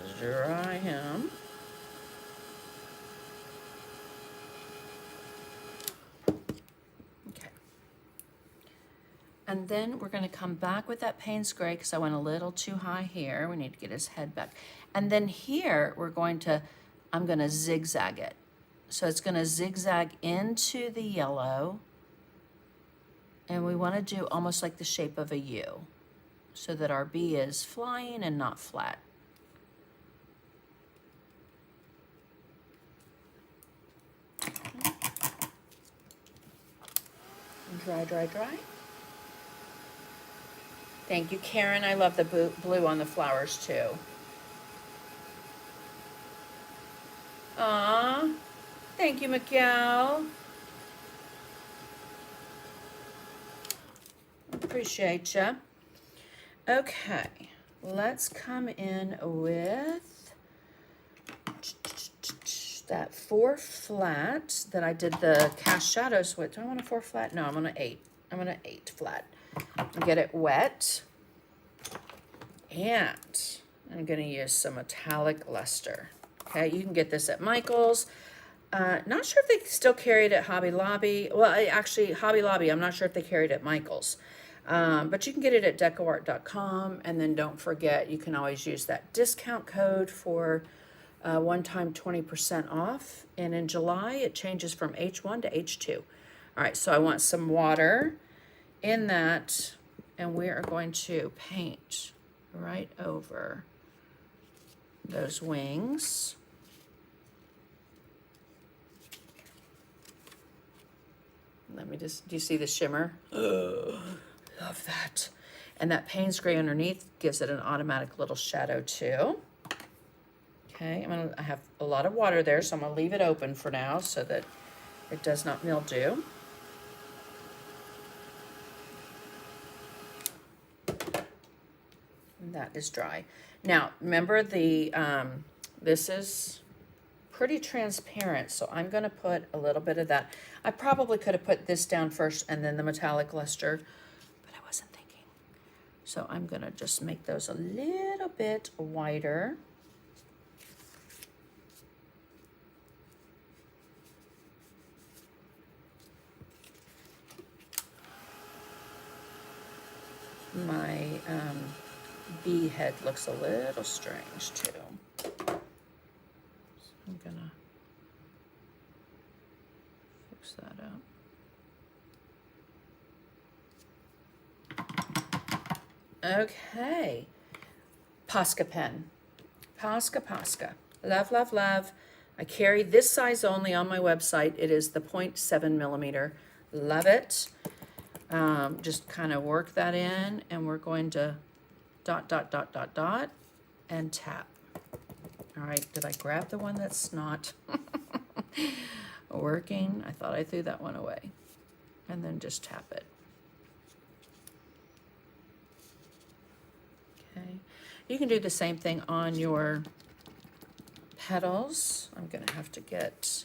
Let's dry him. Okay. And then we're going to come back with that Payne's Gray because I went a little too high here. We need to get his head back. And then here we're going to, I'm going to zigzag it. So it's going to zigzag into the yellow. And we want to do almost like the shape of a U so that our bee is flying and not flat. Dry, dry, dry. Thank you, Karen. I love the blue on the flowers too. Aw, thank you, Miguel. Appreciate ya. Okay, let's come in with that 4 flat that I did the cast shadows with. Do I want a 4 flat? No, I'm on an 8. I'm on an 8 flat. Get it wet. And I'm going to use some metallic luster. Okay, you can get this at Michael's. Not sure if they still carry it at Hobby Lobby. Well, actually, Hobby Lobby, I'm not sure if they carry it at Michael's. But you can get it at decoart.com. And then don't forget, you can always use that discount code for one-time 20% off. And in July, it changes from H1 to H2. All right, so I want some water in that, and we are going to paint right over those wings. Let me just, do you see the shimmer? Love that. And that Payne's Gray underneath gives it an automatic little shadow too. Okay, I have a lot of water there, so I'm gonna leave it open for now so that it does not mildew. And that is dry. Now, remember this is pretty transparent, so I'm gonna put a little bit of that. I probably could have put this down first and then the metallic luster, but I wasn't thinking. So I'm gonna just make those a little bit wider. My bee head looks a little strange too. So I'm gonna fix that up. Okay, Posca pen. Posca. Love, love, love. I carry this size only on my website. It is the 0.7 millimeter. Love it. Just kind of work that in, and we're going to dot, and tap. All right, did I grab the one that's not working? I thought I threw that one away. And then just tap it. Okay, you can do the same thing on your petals. I'm gonna have to get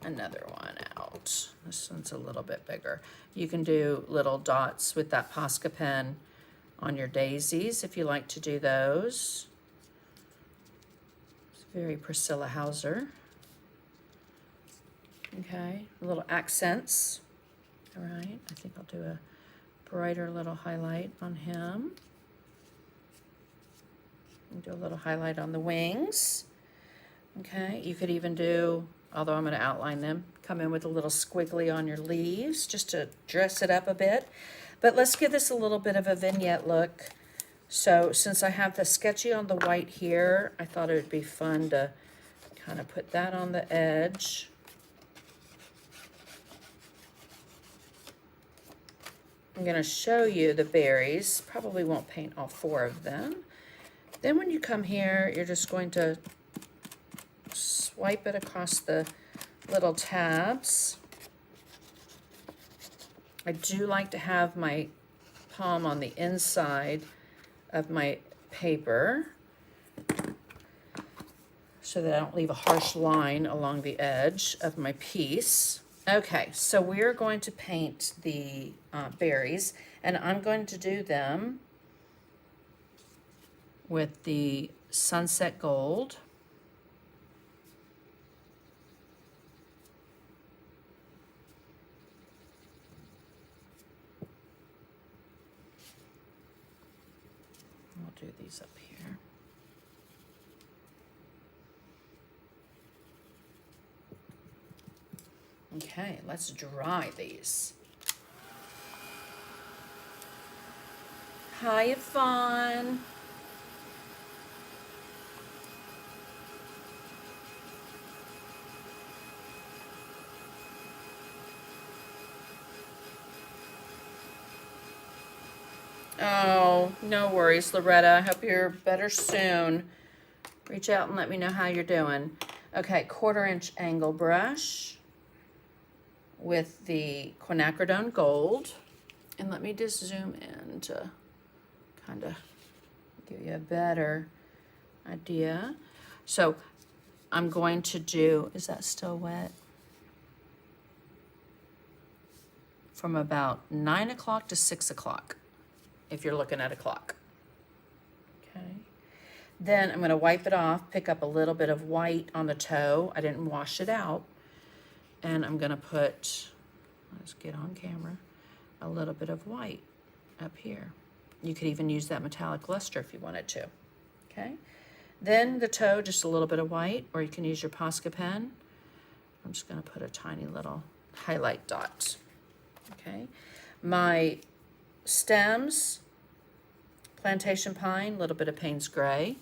another one out. This one's a little bit bigger. You can do little dots with that Posca pen on your daisies if you like to do those. It's very Priscilla Hauser. Okay, little accents. All right, I think I'll do a brighter little highlight on him. And do a little highlight on the wings. Okay, you could even do, although I'm going to outline them, come in with a little squiggly on your leaves just to dress it up a bit. But let's give this a little bit of a vignette look. So since I have the sketchy on the white here, I thought it would be fun to kind of put that on the edge. I'm going to show you the berries. Probably won't paint all 4 of them. Then when you come here, you're just going to swipe it across the little tabs. I do like to have my palm on the inside of my paper so that I don't leave a harsh line along the edge of my piece. Okay, so we're going to paint the berries, and I'm going to do them with the Sunset Gold. I'll do these up here. Okay, let's dry these. Hi, Yvonne. Oh, no worries, Loretta. I hope you're better soon. Reach out and let me know how you're doing. Okay, 1/4-inch angle brush with the quinacridone gold. And let me just zoom in to kind of give you a better idea. So I'm going to do, is that still wet? From about 9 o'clock to 6 o'clock, if you're looking at a clock. Okay. Then I'm going to wipe it off, pick up a little bit of white on the toe. I didn't wash it out. And I'm going to put, let's get on camera, a little bit of white up here. You could even use that metallic luster if you wanted to. Okay. Then the toe, just a little bit of white, or you can use your Posca pen. I'm just going to put a tiny little highlight dot. Okay. My stems, plantation pine, a little bit of Payne's Gray.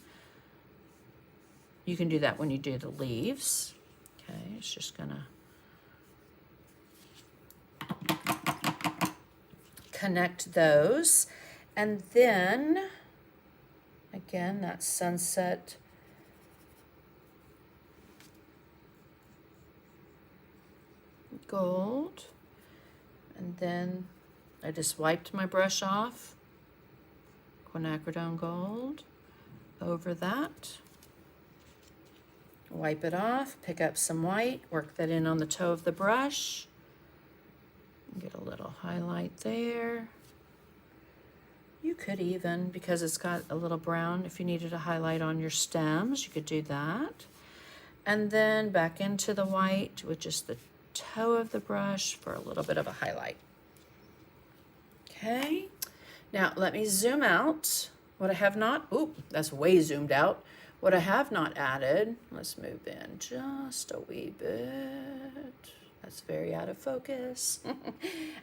You can do that when you do the leaves. Okay, it's just gonna connect those. And then, again, that sunset gold. And then I just wiped my brush off, quinacridone gold over that. Wipe it off, pick up some white, work that in on the toe of the brush. Get a little highlight there. You could even, because it's got a little brown, if you needed a highlight on your stems, you could do that. And then back into the white with just the toe of the brush for a little bit of a highlight. Okay, now let me zoom out. What I have not, oop, that's way zoomed out. What I have not added, let's move in just a wee bit. That's very out of focus.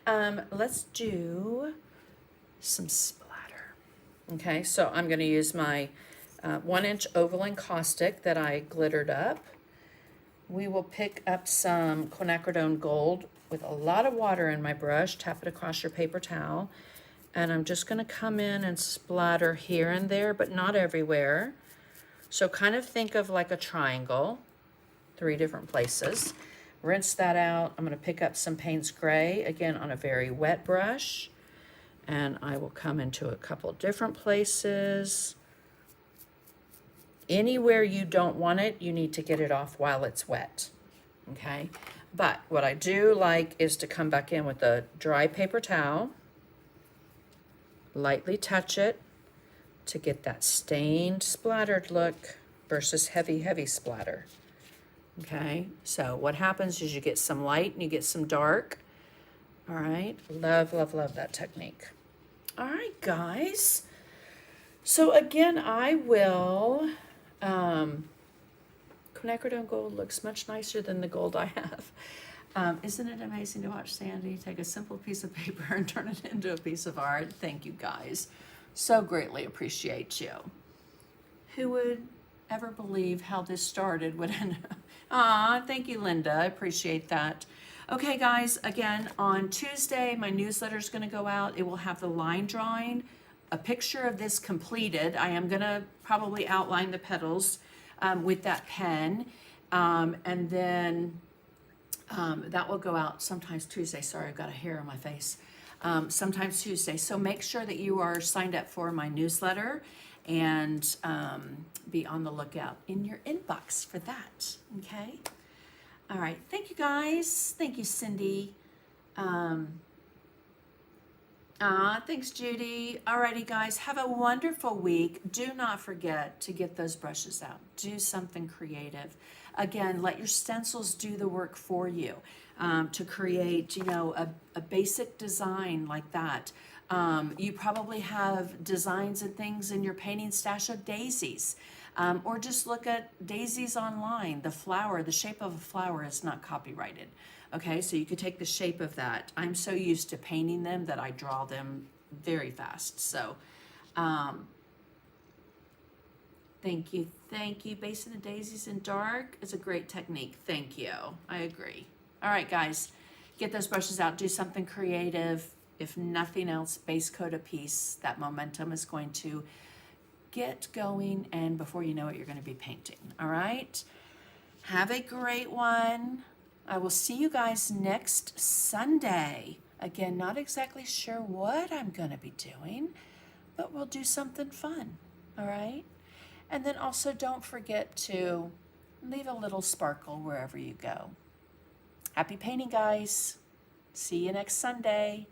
Let's do some splatter. Okay, so I'm gonna use my 1-inch oval encaustic that I glittered up. We will pick up some quinacridone gold with a lot of water in my brush, tap it across your paper towel, and I'm just gonna come in and splatter here and there, but not everywhere. So kind of think of like a triangle, 3 different places. Rinse that out. I'm gonna pick up some Payne's Gray, again on a very wet brush, and I will come into a couple different places. Anywhere you don't want it, you need to get it off while it's wet, okay? But what I do like is to come back in with a dry paper towel, lightly touch it to get that stained, splattered look versus heavy, heavy splatter. Okay, so what happens is you get some light and you get some dark. All right, love, love, love that technique. All right, guys. So again, I will, quinacridone gold looks much nicer than the gold I have. Isn't it amazing to watch Sandy take a simple piece of paper and turn it into a piece of art? Thank you, guys. So greatly appreciate you. Who would ever believe how this started would end up? Aw, thank you, Linda. I appreciate that. Okay, guys, again, on Tuesday, my newsletter is going to go out. It will have the line drawing, a picture of this completed. I am going to probably outline the petals with that pen. And then that will go out sometimes Tuesday. Sorry, I've got a hair on my face. Sometimes Tuesday. So make sure that you are signed up for my newsletter and be on the lookout in your inbox for that. Okay. All right. Thank you, guys. Thank you, Cindy. Thanks, Judy. Alrighty, guys. Have a wonderful week. Do not forget to get those brushes out. Do something creative. Again, let your stencils do the work for you to create, you know, a basic design like that. You probably have designs and things in your painting stash of daisies. Or just look at daisies online. The flower, the shape of a flower is not copyrighted. Okay, so you could take the shape of that. I'm so used to painting them that I draw them very fast. So, thank you. Thank you. Basing the daisies in dark is a great technique. Thank you. I agree. All right, guys, get those brushes out. Do something creative. If nothing else, base coat a piece. That momentum is going to get going, and before you know it, you're going to be painting. All right? Have a great one. I will see you guys next Sunday. Again, not exactly sure what I'm going to be doing, but we'll do something fun. All right? And then also don't forget to leave a little sparkle wherever you go. Happy painting, guys. See you next Sunday.